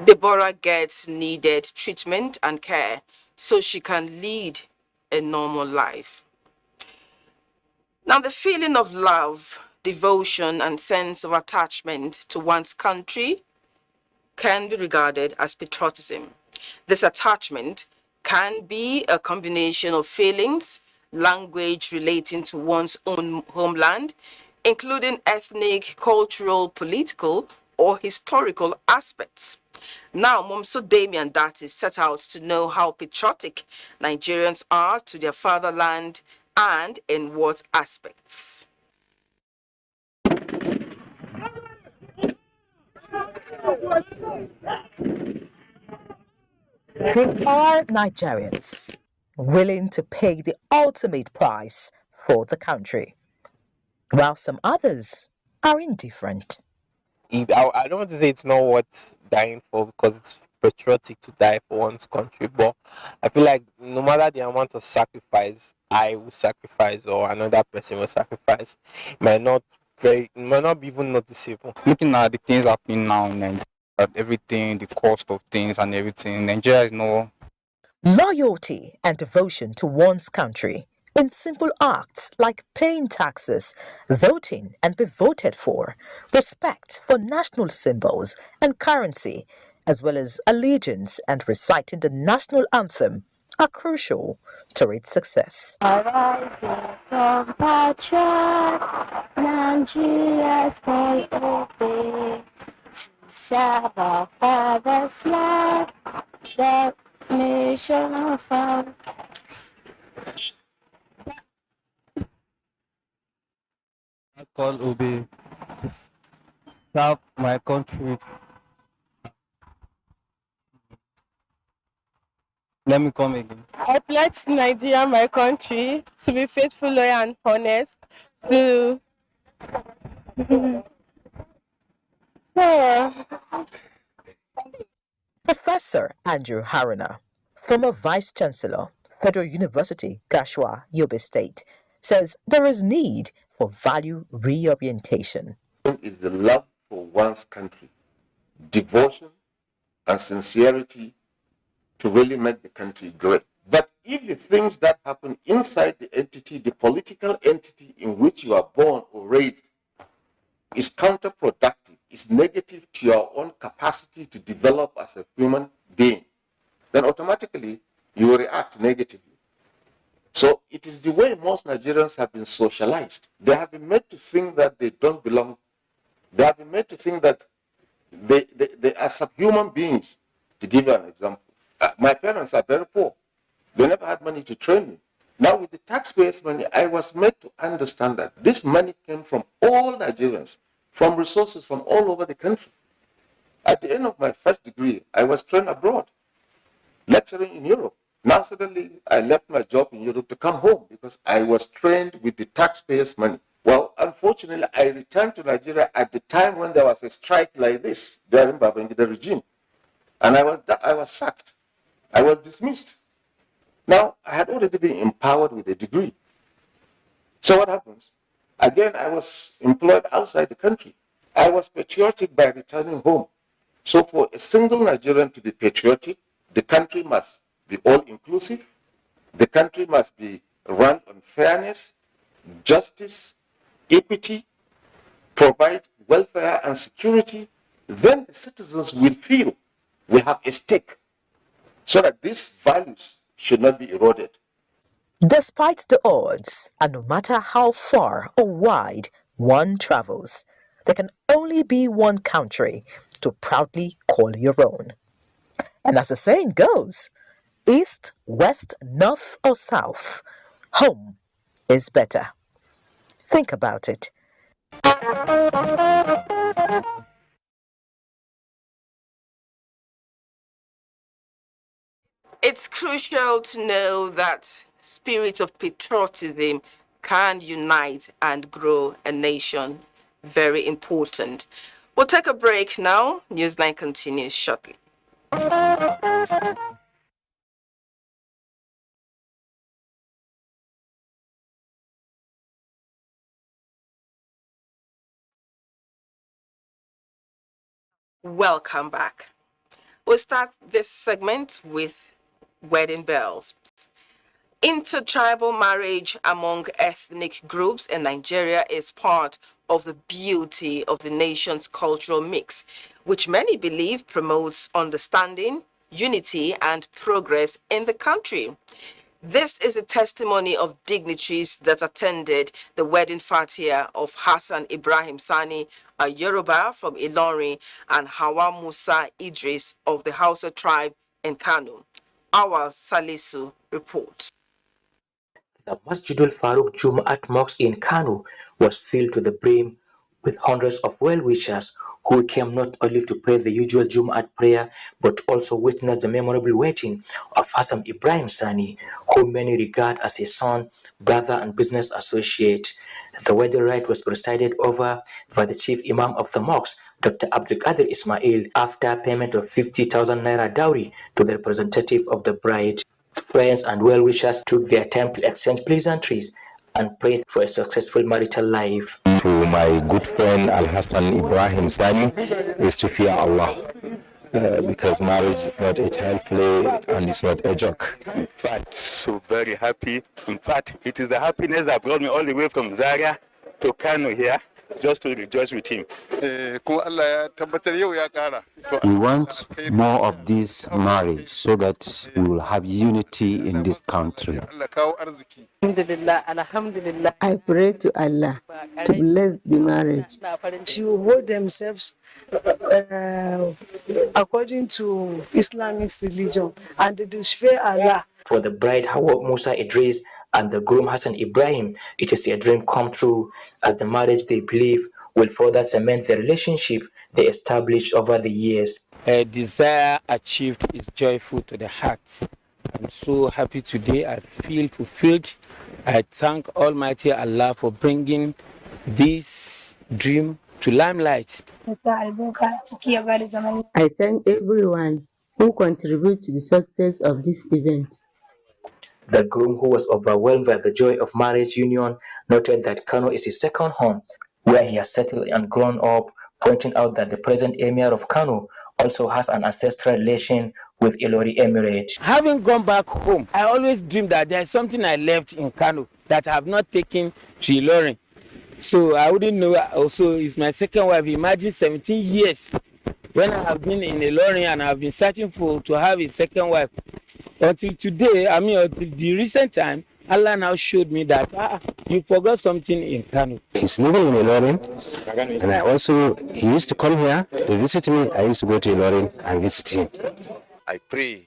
Speaker 13: Deborah gets needed treatment and care so she can lead a normal life. Now, the feeling of love, devotion, and sense of attachment to one's country can be regarded as patriotism. This attachment can be a combination of feelings, language relating to one's own homeland, including ethnic, cultural, political, or historical aspects. Now, Momso Damian Dati set out to know how patriotic Nigerians are to their fatherland and in what aspects.
Speaker 23: There are Nigerians willing to pay the ultimate price for the country, while some others are indifferent.
Speaker 24: I don't want to say it's not worth dying for because it's patriotic to die for one's country, but I feel like no matter the amount of sacrifice I will sacrifice or another person will sacrifice, it might not be even noticeable.
Speaker 25: Looking at the things happening now in Nigeria, everything, the cost of things and everything, Nigeria is no.
Speaker 23: Loyalty and devotion to one's country in simple acts like paying taxes, voting and be voted for, respect for national symbols and currency, as well as allegiance and reciting the national anthem are crucial to its success.
Speaker 2: Arise, compatriots, Nigeria's call obey to serve our father's land, the nation of ours.
Speaker 4: I call obey to serve my country. Let me come again.
Speaker 6: I pledge to Nigeria, my country, to be faithful, loyal, and honest, to
Speaker 23: Professor Andrew Haruna, former Vice Chancellor, Federal University, Gashua, Yobe State, says there is need for value reorientation.
Speaker 7: Is the love for one's country, devotion and sincerity to really make the country great. But if the things that happen inside the entity, the political entity in which you are born or raised, is counterproductive, is negative to your own capacity to develop as a human being, then automatically you will react negatively. So it is the way most Nigerians have been socialized. They have been made to think that they don't belong. They have been made to think that they are subhuman beings. To give you an example, my parents are very poor. They never had money to train me. Now with the taxpayers' money, I was made to understand that this money came from all Nigerians, from resources from all over the country. At the end of my first degree, I was trained abroad, lecturing in Europe. Now suddenly I left my job in Europe to come home because I was trained with the taxpayers' money. Well, unfortunately, I returned to Nigeria at the time when there was a strike like this during Babangida regime. And I was sacked. I was dismissed. Now, I had already been empowered with a degree. So what happens? Again, I was employed outside the country. I was patriotic by returning home. So for a single Nigerian to be patriotic, the country must be all-inclusive. The country must be run on fairness, justice, equity, provide welfare and security. Then the citizens will feel we have a stake so that these values should not be eroded.
Speaker 23: Despite the odds, and no matter how far or wide one travels, there can only be one country to proudly call your own. And as the saying goes, east, west, north, or south, home is better. Think about it.
Speaker 13: It's crucial to know that spirit of patriotism can unite and grow a nation. Very important. We'll take a break now. Newsline continues shortly. Welcome back. We'll start this segment with wedding bells. Intertribal marriage among ethnic groups in Nigeria is part of the beauty of the nation's cultural mix, which many believe promotes understanding, unity, and progress in the country. This is a testimony of dignitaries that attended the wedding fatia of Hassan Ibrahim Sani, a Yoruba from Ilorin, and Hawa Musa Idris of the Hausa tribe in Kano. Our Salisu reports.
Speaker 8: The Masjidul Farooq Jumaat Mosque in Kano was filled to the brim with hundreds of well-wishers who came not only to pray the usual Jumaat prayer but also witness the memorable wedding of Hassan Ibrahim Sani, whom many regard as a son, brother and business associate. The wedding rite was presided over by the chief imam of the mosque, Dr. Abdul Qadir Ismail, after payment of 50,000 naira dowry to the representative of the bride. Friends and well-wishers took their time to exchange pleasantries and pray for a successful marital life.
Speaker 9: To my good friend Al Hassan Ibrahim Sani is to fear Allah. because marriage is not a child play and it's not a joke.
Speaker 10: In fact, so very happy. In fact, it is the happiness that brought me all the way from Zaria to Kano here just to rejoice with him.
Speaker 9: We want more of this marriage so that we will have unity in this country.
Speaker 12: I pray to Allah to bless the marriage, to hold themselves according to Islamic religion, and to fear Allah.
Speaker 8: For the bride Hawa Musa Idris and the groom Hassan Ibrahim, it is a dream come true, as the marriage they believe will further cement the relationship they established over the years.
Speaker 17: A desire achieved is joyful to the heart. I'm so happy today. I feel fulfilled. I thank Almighty Allah for bringing this dream to limelight.
Speaker 12: I thank everyone who contributed to the success of this event.
Speaker 8: The groom, who was overwhelmed by the joy of marriage union, noted that Kano is his second home, where he has settled and grown up, pointing out that the present emir of Kano also has an ancestral relation with Ilori Emirate.
Speaker 17: Having gone back home, I always dream that there is something I left in Kano that I have not taken to Ilorin. So I wouldn't know. Also, it's my second wife. Imagine 17 years when I have been in Ilorin and I have been searching to have a second wife. Until today, until the recent time, Allah now showed me that you forgot something in Kano.
Speaker 9: He's living in Ilorin, and he used to come here to visit me. I used to go to Ilorin and visit him.
Speaker 3: I pray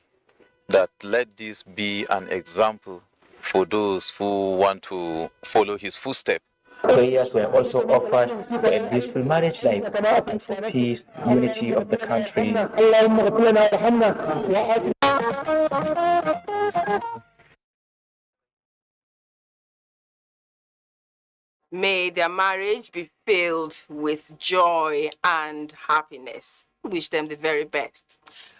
Speaker 3: that let this be an example for those who want to follow his footsteps.
Speaker 8: Prayers were also offered for a blissful marriage life and for peace, unity of the country.
Speaker 13: May their marriage be filled with joy and happiness. We wish them the very best.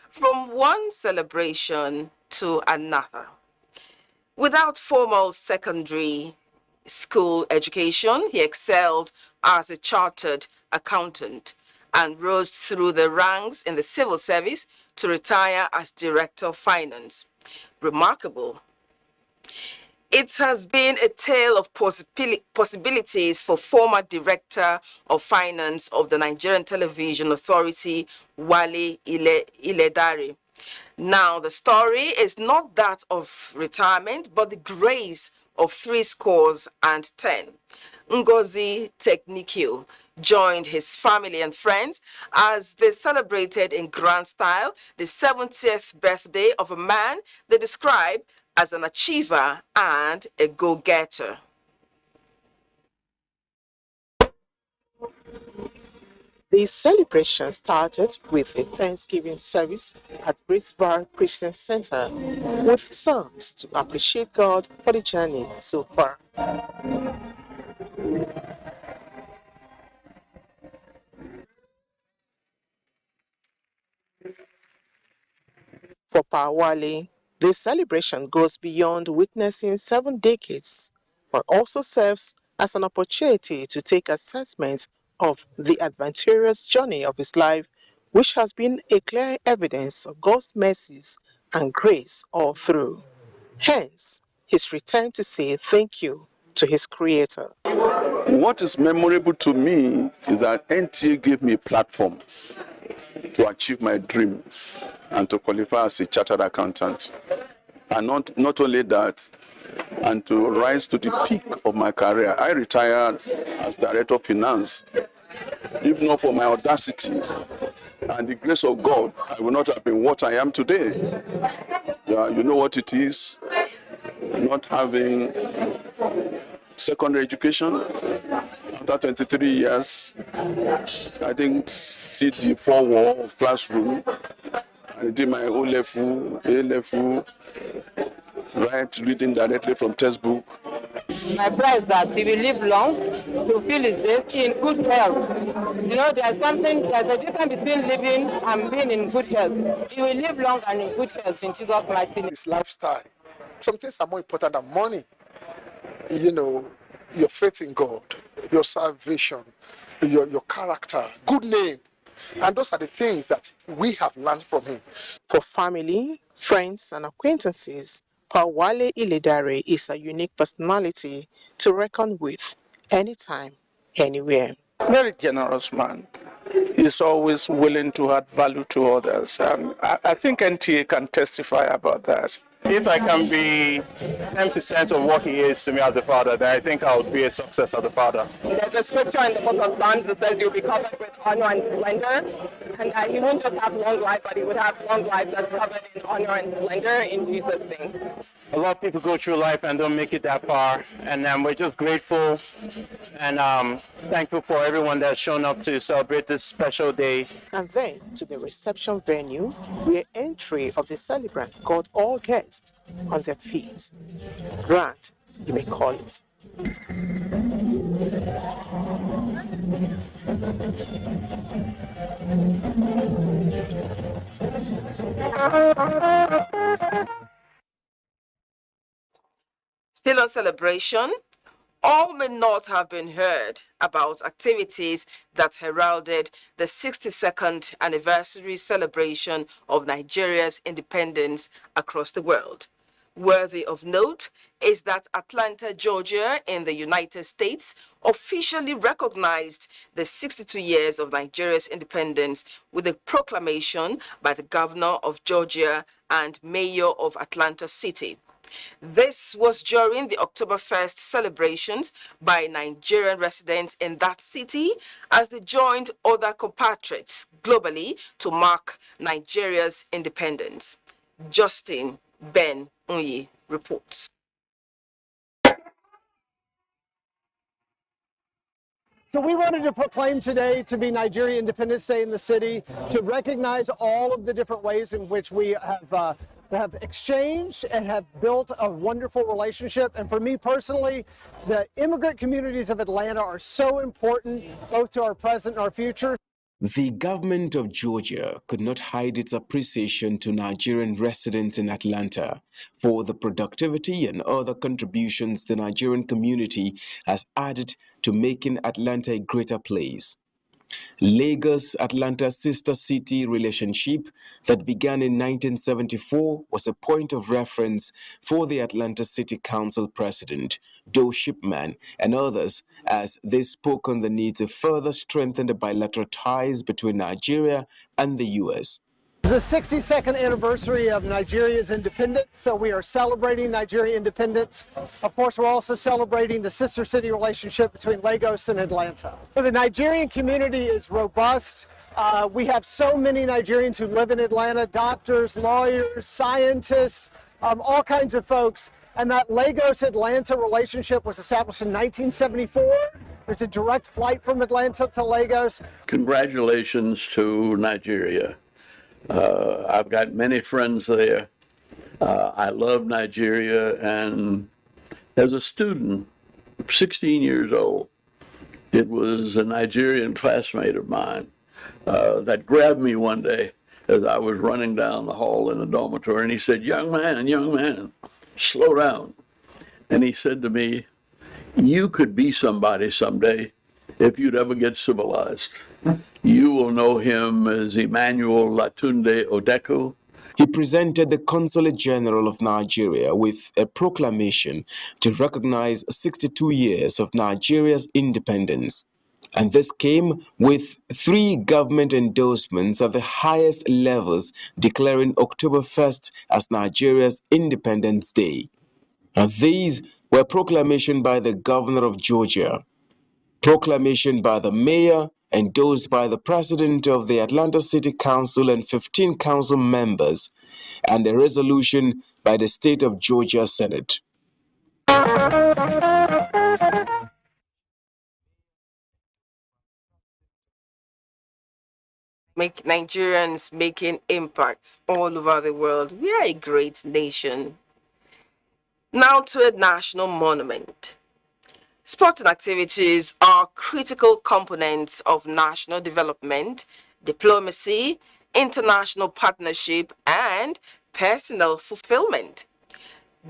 Speaker 13: From one celebration to another. Without formal secondary school education, he excelled as a chartered accountant and rose through the ranks in the civil service to retire as director of finance. Remarkable. It has been a tale of possibilities for former director of finance of the Nigerian Television Authority, Wale Iledare. Now, the story is not that of retirement, but the grace of 70. Ngozi Teknikio joined his family and friends as they celebrated in grand style the 70th birthday of a man they describe as an achiever and a go-getter.
Speaker 15: The celebration started with a Thanksgiving service at Brisbane Christian Center with songs to appreciate God for the journey so far. For Pawale, this celebration goes beyond witnessing 7 decades, but also serves as an opportunity to take assessment of the adventurous journey of his life, which has been a clear evidence of God's mercies and grace all through. Hence, his return to say thank you to his Creator.
Speaker 16: What is memorable to me is that NTA gave me a platform to achieve my dream and to qualify as a chartered accountant. And not only that, and to rise to the peak of my career. I retired as director of finance. If not for my audacity and the grace of God, I would not have been what I am today. You know what it is, not having secondary education. After 23 years, I didn't see the 4 walls of classroom. I did my O-level, A-level, right, reading directly from textbook.
Speaker 26: My prayer is that he will live long to feel his days in good health. You know, there's a difference between living and being in good health. He will live long and in good health in Jesus' mighty name.
Speaker 27: His lifestyle. Some things are more important than money. You know, your faith in God, your salvation, your character, good name. And those are the things that we have learned from him.
Speaker 15: For family, friends, and acquaintances, Pawale Iledare is a unique personality to reckon with anytime, anywhere.
Speaker 1: Very generous man. He's always willing to add value to others. And I think NTA can testify about that. If I can be 10% of what he is to me as a father, then I think I would be a success as a father.
Speaker 26: There's a scripture in the book of Psalms that says you'll be covered with honor and splendor, and that you won't just have long life, but you would have long life that's covered in honor and splendor in Jesus' name.
Speaker 1: A lot of people go through life and don't make it that far, and we're just grateful and thankful for everyone that's shown up to celebrate this special day.
Speaker 15: And then to the reception venue, where entry of the celebrant got all guests on their feet. Grand, you may call it.
Speaker 13: Still on celebration, all may not have been heard about activities that heralded the 62nd anniversary celebration of Nigeria's independence across the world. Worthy of note is that Atlanta, Georgia, in the United States, officially recognized the 62 years of Nigeria's independence with a proclamation by the governor of Georgia and mayor of Atlanta City. This was during the October 1st celebrations by Nigerian residents in that city as they joined other compatriots globally to mark Nigeria's independence. Justin Ben Unyi reports.
Speaker 5: So we wanted to proclaim today to be Nigeria Independence Day in the city, to recognize all of the different ways in which we have exchanged and have built a wonderful relationship. And for me personally, the immigrant communities of Atlanta are so important, both to our present and our future.
Speaker 11: The government of Georgia could not hide its appreciation to Nigerian residents in Atlanta for the productivity and other contributions the Nigerian community has added to making Atlanta a greater place. Lagos-Atlanta sister city relationship that began in 1974 was a point of reference for the Atlanta City Council President, Joe Shipman, and others as they spoke on the need to further strengthen the bilateral ties between Nigeria and the U.S.
Speaker 5: It's the 62nd anniversary of Nigeria's independence, so we are celebrating Nigerian independence. Of course, we're also celebrating the sister city relationship between Lagos and Atlanta. The Nigerian community is robust. We have so many Nigerians who live in Atlanta, doctors, lawyers, scientists, all kinds of folks. And that Lagos-Atlanta relationship was established in 1974. There's a direct flight from Atlanta to Lagos.
Speaker 14: Congratulations to Nigeria. I've got many friends there. I love Nigeria, and as a student, 16 years old, it was a Nigerian classmate of mine that grabbed me one day as I was running down the hall in the dormitory, and he said, young man, slow down. And he said to me, you could be somebody someday if you'd ever get civilized. You will know him as Emmanuel Latunde Odeko.
Speaker 11: He presented the Consulate General of Nigeria with a proclamation to recognize 62 years of Nigeria's independence. And this came with 3 government endorsements at the highest levels declaring October 1st as Nigeria's Independence Day. And these were proclamation by the governor of Georgia, proclamation by the mayor, endorsed by the president of the Atlanta City Council and 15 council members, and a resolution by the state of Georgia Senate.
Speaker 13: Nigerians making impacts all over the world. We are a great nation. Now to a national monument. Sporting activities are critical components of national development, diplomacy, international partnership, and personal fulfillment.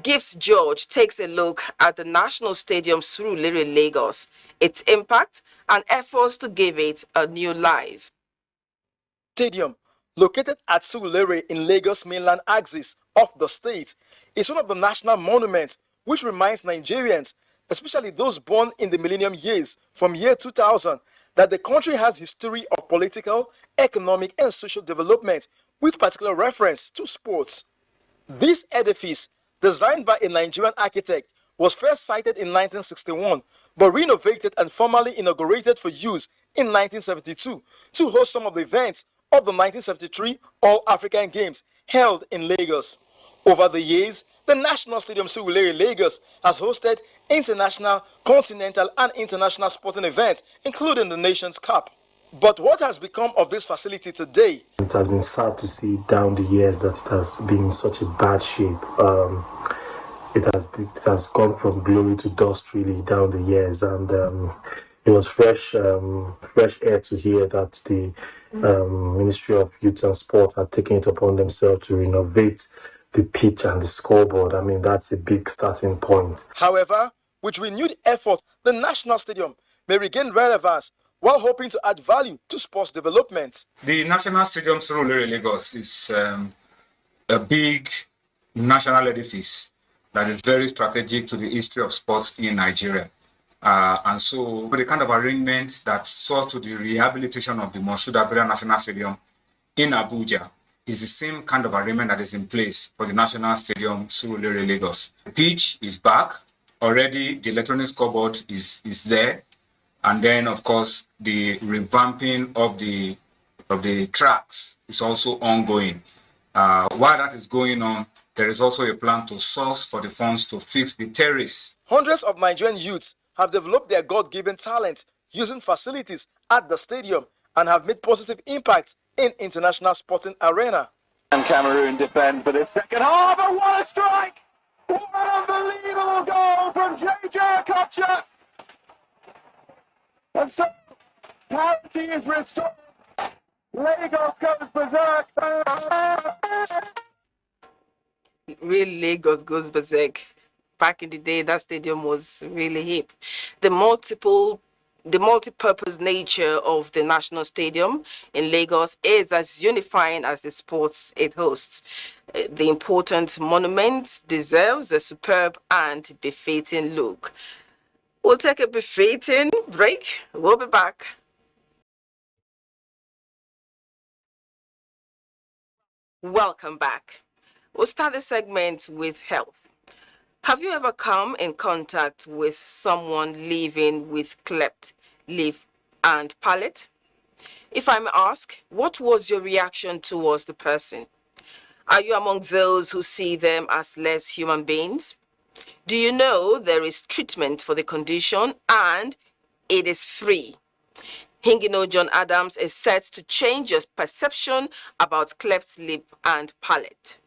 Speaker 13: Gifts George takes a look at the National Stadium Surulere, Lagos, its impact, and efforts to give it a new life.
Speaker 18: Stadium, located at Surulere in Lagos mainland axis of the state, is one of the national monuments which reminds Nigerians, especially those born in the millennium years from year 2000, that the country has history of political, economic and social development with particular reference to sports. This edifice, designed by a Nigerian architect, was first sited in 1961, but renovated and formally inaugurated for use in 1972 to host some of the events of the 1973 All-African Games held in Lagos. Over the years, the National Stadium Surulere Lagos has hosted international, continental and international sporting events, including the Nations Cup. But what has become of this facility today?
Speaker 19: It has been sad to see down the years that it has been in such a bad shape. It has gone from glory to dust really down the years, and it was fresh air to hear that the Ministry of Youth and Sport had taken it upon themselves to renovate the pitch and the scoreboard. I mean, that's a big starting point.
Speaker 18: However, with renewed effort, the National Stadium may regain relevance while hoping to add value to sports development.
Speaker 20: The National Stadium Surulere Lagos is a big national edifice that is very strategic to the history of sports in Nigeria. And so the kind of arrangement that saw to the rehabilitation of the Moshood Abiola National Stadium in Abuja is the same kind of arrangement that is in place for the National Stadium Surulere Lagos. The pitch is back. Already the electronic scoreboard is there. And then, of course, the revamping of the tracks is also ongoing. While that is going on, there is also a plan to source for the funds to fix the terrace.
Speaker 18: Hundreds of Nigerian youths have developed their God-given talent using facilities at the stadium and have made positive impacts in international sporting arena.
Speaker 21: And Cameroon defend for the second half, and what a strike! What an unbelievable goal from JJ Okocha! And so, parity is restored. Lagos goes berserk.
Speaker 13: Really, Lagos goes berserk. Back in the day, that stadium was really hip. The multi-purpose nature of the National Stadium in Lagos is as unifying as the sports it hosts. The important monument deserves a superb and befitting look. We'll take a befitting break. We'll be back. Welcome back. We'll start the segment with health. Have you ever come in contact with someone living with cleft lip and palate? If I may ask, what was your reaction towards the person? Are you among those who see them as less human beings? Do you know there is treatment for the condition and it is free? Hingino John Adams is set to change your perception about cleft lip and palate.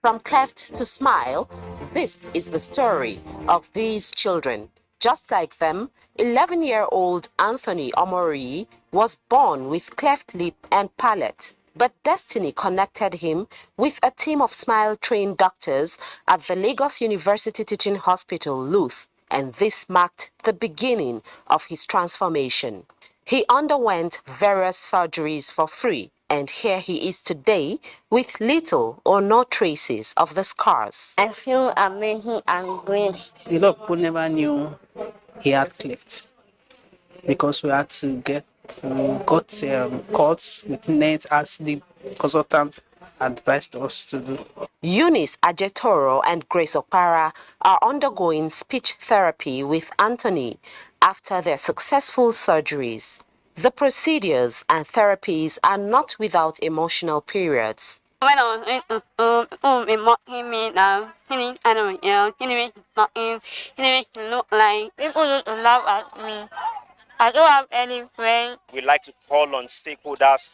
Speaker 22: From cleft to smile, this is the story of these children. Just like them, 11-year-old Anthony Omori was born with cleft lip and palate. But destiny connected him with a team of smile-trained doctors at the Lagos University Teaching Hospital, LUTH, and this marked the beginning of his transformation. He underwent various surgeries for free, and here he is today with little or no traces of the scars.
Speaker 24: I feel amazing and great.
Speaker 25: A lot of people never knew he had cleft because we had to got cuts with net as the consultant advised us to do.
Speaker 22: Eunice Ajetoro and Grace Okpara are undergoing speech therapy with Anthony after their successful surgeries. The procedures and therapies are not without emotional periods.
Speaker 24: When I was mocking me now, I don't know, he look like people used to laugh at me. I don't have any friends.
Speaker 28: We like to call on stakeholders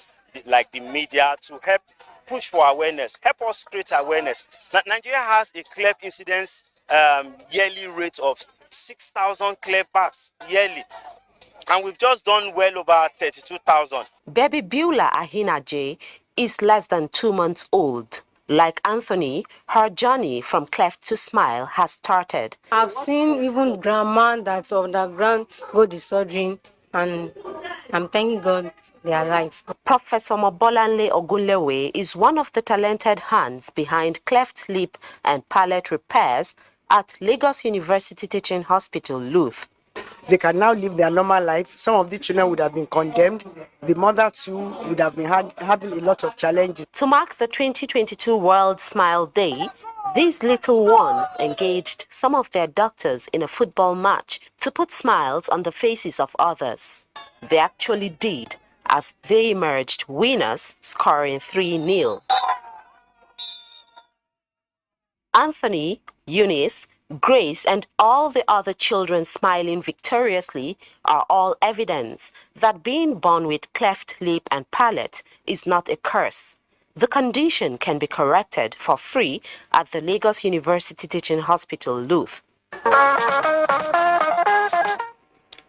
Speaker 28: like the media to help push for awareness, help us create awareness. Nigeria has a cleft incidence yearly rate of 6,000 cleft backs yearly. And we've just done well over 32,000.
Speaker 22: Baby Beulah Ahinaje is less than 2 months old. Like Anthony, her journey from cleft to smile has started.
Speaker 29: I've seen even grandma that's underground go the surgery
Speaker 24: and I'm thanking God they are alive.
Speaker 22: Professor Mobolanle Ogunlewe is one of the talented hands behind cleft lip and palate repairs at Lagos University Teaching Hospital, Luth.
Speaker 2: They can now live their normal life. Some of the children would have been condemned. The mother too would have been having a lot of challenges.
Speaker 22: To mark the 2022 World Smile Day, these little ones engaged some of their doctors in a football match to put smiles on the faces of others. They actually did, as they emerged winners, scoring 3-0. Anthony, Eunice, Grace, and all the other children smiling victoriously are all evidence that being born with cleft lip and palate is not a curse. The condition can be corrected for free at the Lagos University Teaching Hospital, Luth.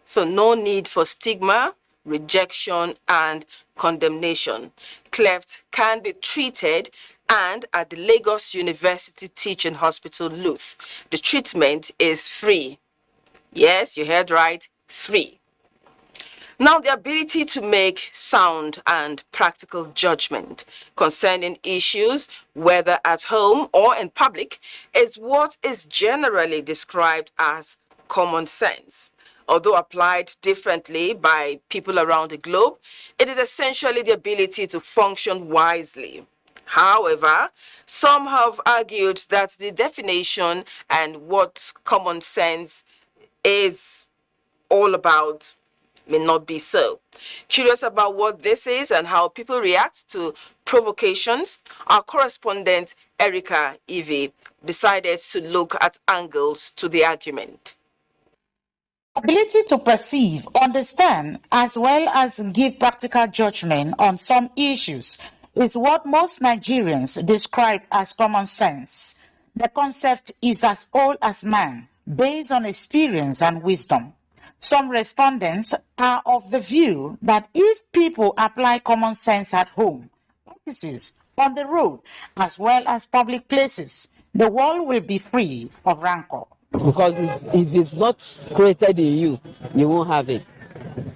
Speaker 13: So no need for stigma, rejection, and condemnation. Cleft can be treated, and at the Lagos University Teaching Hospital, Luth, the treatment is free. Yes, you heard right, free. Now, the ability to make sound and practical judgment concerning issues, whether at home or in public, is what is generally described as common sense. Although applied differently by people around the globe, it is essentially the ability to function wisely. However, some have argued that the definition and what common sense is all about may not be so. Curious about what this is and how people react to provocations, our correspondent Erica Evie decided to look at angles to the argument.
Speaker 4: Ability to perceive, understand, as well as give practical judgment on some issues is what most Nigerians describe as common sense. The concept is as old as man, based on experience and wisdom. Some respondents are of the view that if people apply common sense at home, offices, on the road, as well as public places, the world will be free of rancor.
Speaker 6: Because if it's not created in you, you won't have it.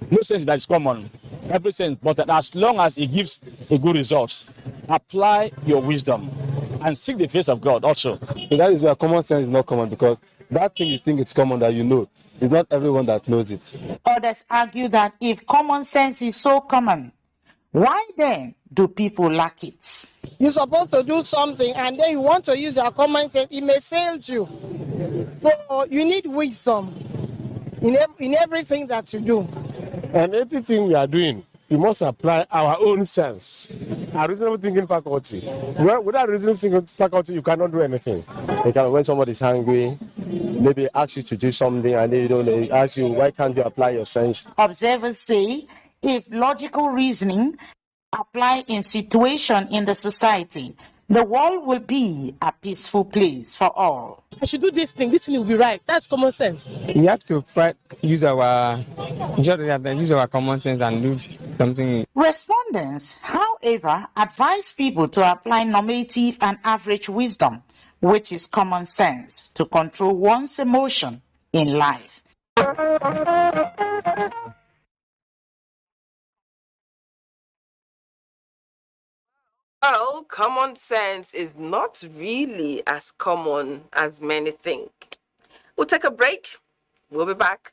Speaker 7: No sense that is common, every sense, but as long as it gives a good result, apply your wisdom and seek the face of God also.
Speaker 10: So that is where common sense is not common, because that thing you think it's common that you know, it's not everyone that knows it.
Speaker 4: Others argue that if common sense is so common, why then do people lack it?
Speaker 12: You're supposed to do something and then you want to use your common sense, it may fail you. So you need wisdom in everything that you do.
Speaker 10: And everything we are doing, we must apply our own sense, our reasonable thinking faculty. Without reasonable thinking faculty, you cannot do anything. When somebody is angry, maybe ask you to do something, and they don't ask you, why can't you apply your sense?
Speaker 4: Observers say if logical reasoning apply in situation in the society, the world will be a peaceful place for all.
Speaker 12: I should do this thing will be right. That's common sense.
Speaker 6: We have to use our common sense and do something.
Speaker 4: Respondents, however, advise people to apply normative and average wisdom, which is common sense, to control one's emotion in life.
Speaker 13: Well, common sense is not really as common as many think. We'll take a break. We'll be back.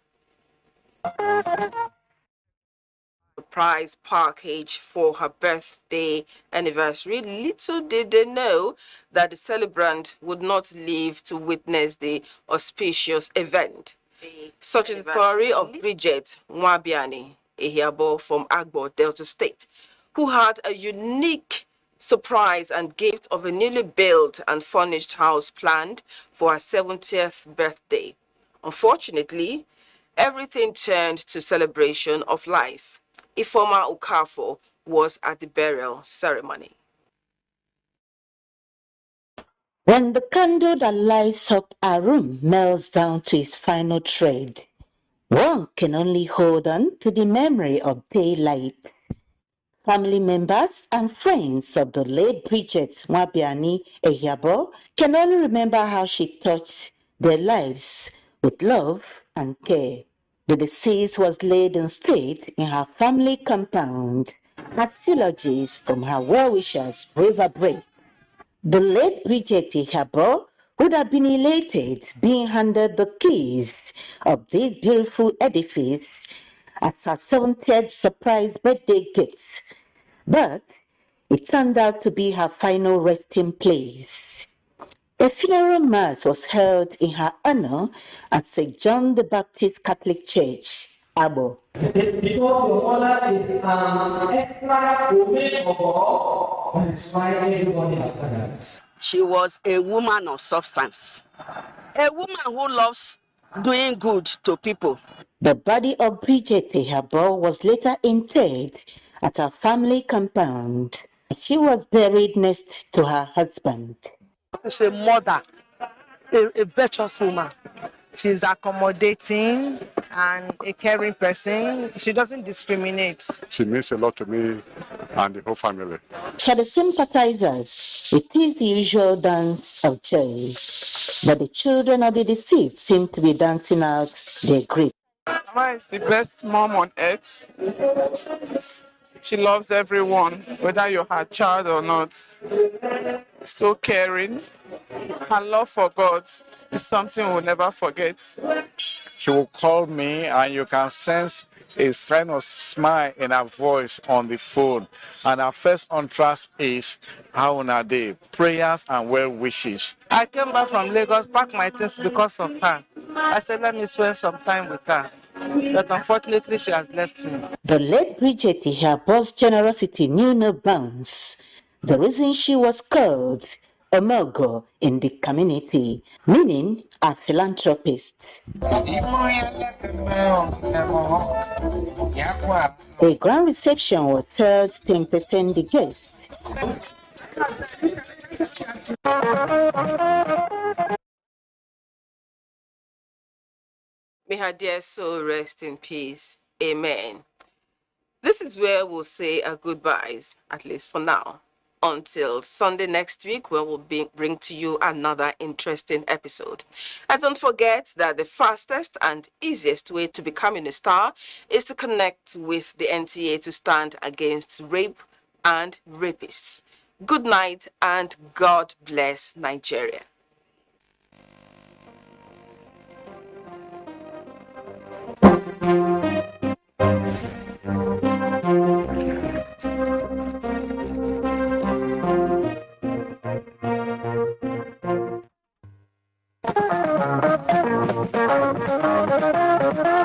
Speaker 13: Surprise package for her birthday anniversary. Little did they know that the celebrant would not live to witness the auspicious event. Such is the story of Bridget Nwabiani, a Hiabo from Agbo, Delta State, who had a unique surprise and gift of a newly built and furnished house planned for her 70th birthday. Unfortunately, everything turned to celebration of life. Ifoma Ukafo was at the burial ceremony.
Speaker 17: When the candle that lights up our room melts down to its final thread, one can only hold on to the memory of daylight. Family members and friends of the late Bridget Nwabiani Ehiabo can only remember how she touched their lives with love and care. The deceased was laid in state in her family compound as eulogies from her well-wishers reverberate. The late Bridget Ihabo would have been elated being handed the keys of this beautiful edifice as her 70th surprise birthday gift, but it turned out to be her final resting place. A funeral mass was held in her honor at St. John the Baptist Catholic Church, Abo.
Speaker 1: She was a woman of substance, a woman who loves doing good to people.
Speaker 17: The body of Bridget Ihabo was later interred at her family compound. She was buried next to her husband.
Speaker 3: She's a mother, a virtuous woman. She's accommodating and a caring person. She doesn't discriminate.
Speaker 8: She means a lot to me and the whole family.
Speaker 17: For the sympathizers, it is the usual dance of joy, but the children of the deceased seem to be dancing out their grief.
Speaker 9: Mama is the best mom on earth. She loves everyone, whether you're her child or not. So caring. Her love for God is something we'll never forget.
Speaker 8: She will call me and you can sense a sign of smile in her voice on the phone. And her first contrast is how on her day, prayers and well wishes.
Speaker 3: I came back from Lagos, packed my things because of her. I said, let me spend some time with her. But unfortunately, she has left me.
Speaker 17: The late Bridget Ihabo's generosity knew no bounds. The reason she was called a Mogo in the community, meaning a philanthropist. A grand reception was held to entertain the guests.
Speaker 13: May her dear soul rest in peace. Amen. This is where we'll say our goodbyes, at least for now. Until Sunday next week, where we'll bring to you another interesting episode. And don't forget that the fastest and easiest way to becoming a star is to connect with the NTA to stand against rape and rapists. Good night and God bless Nigeria.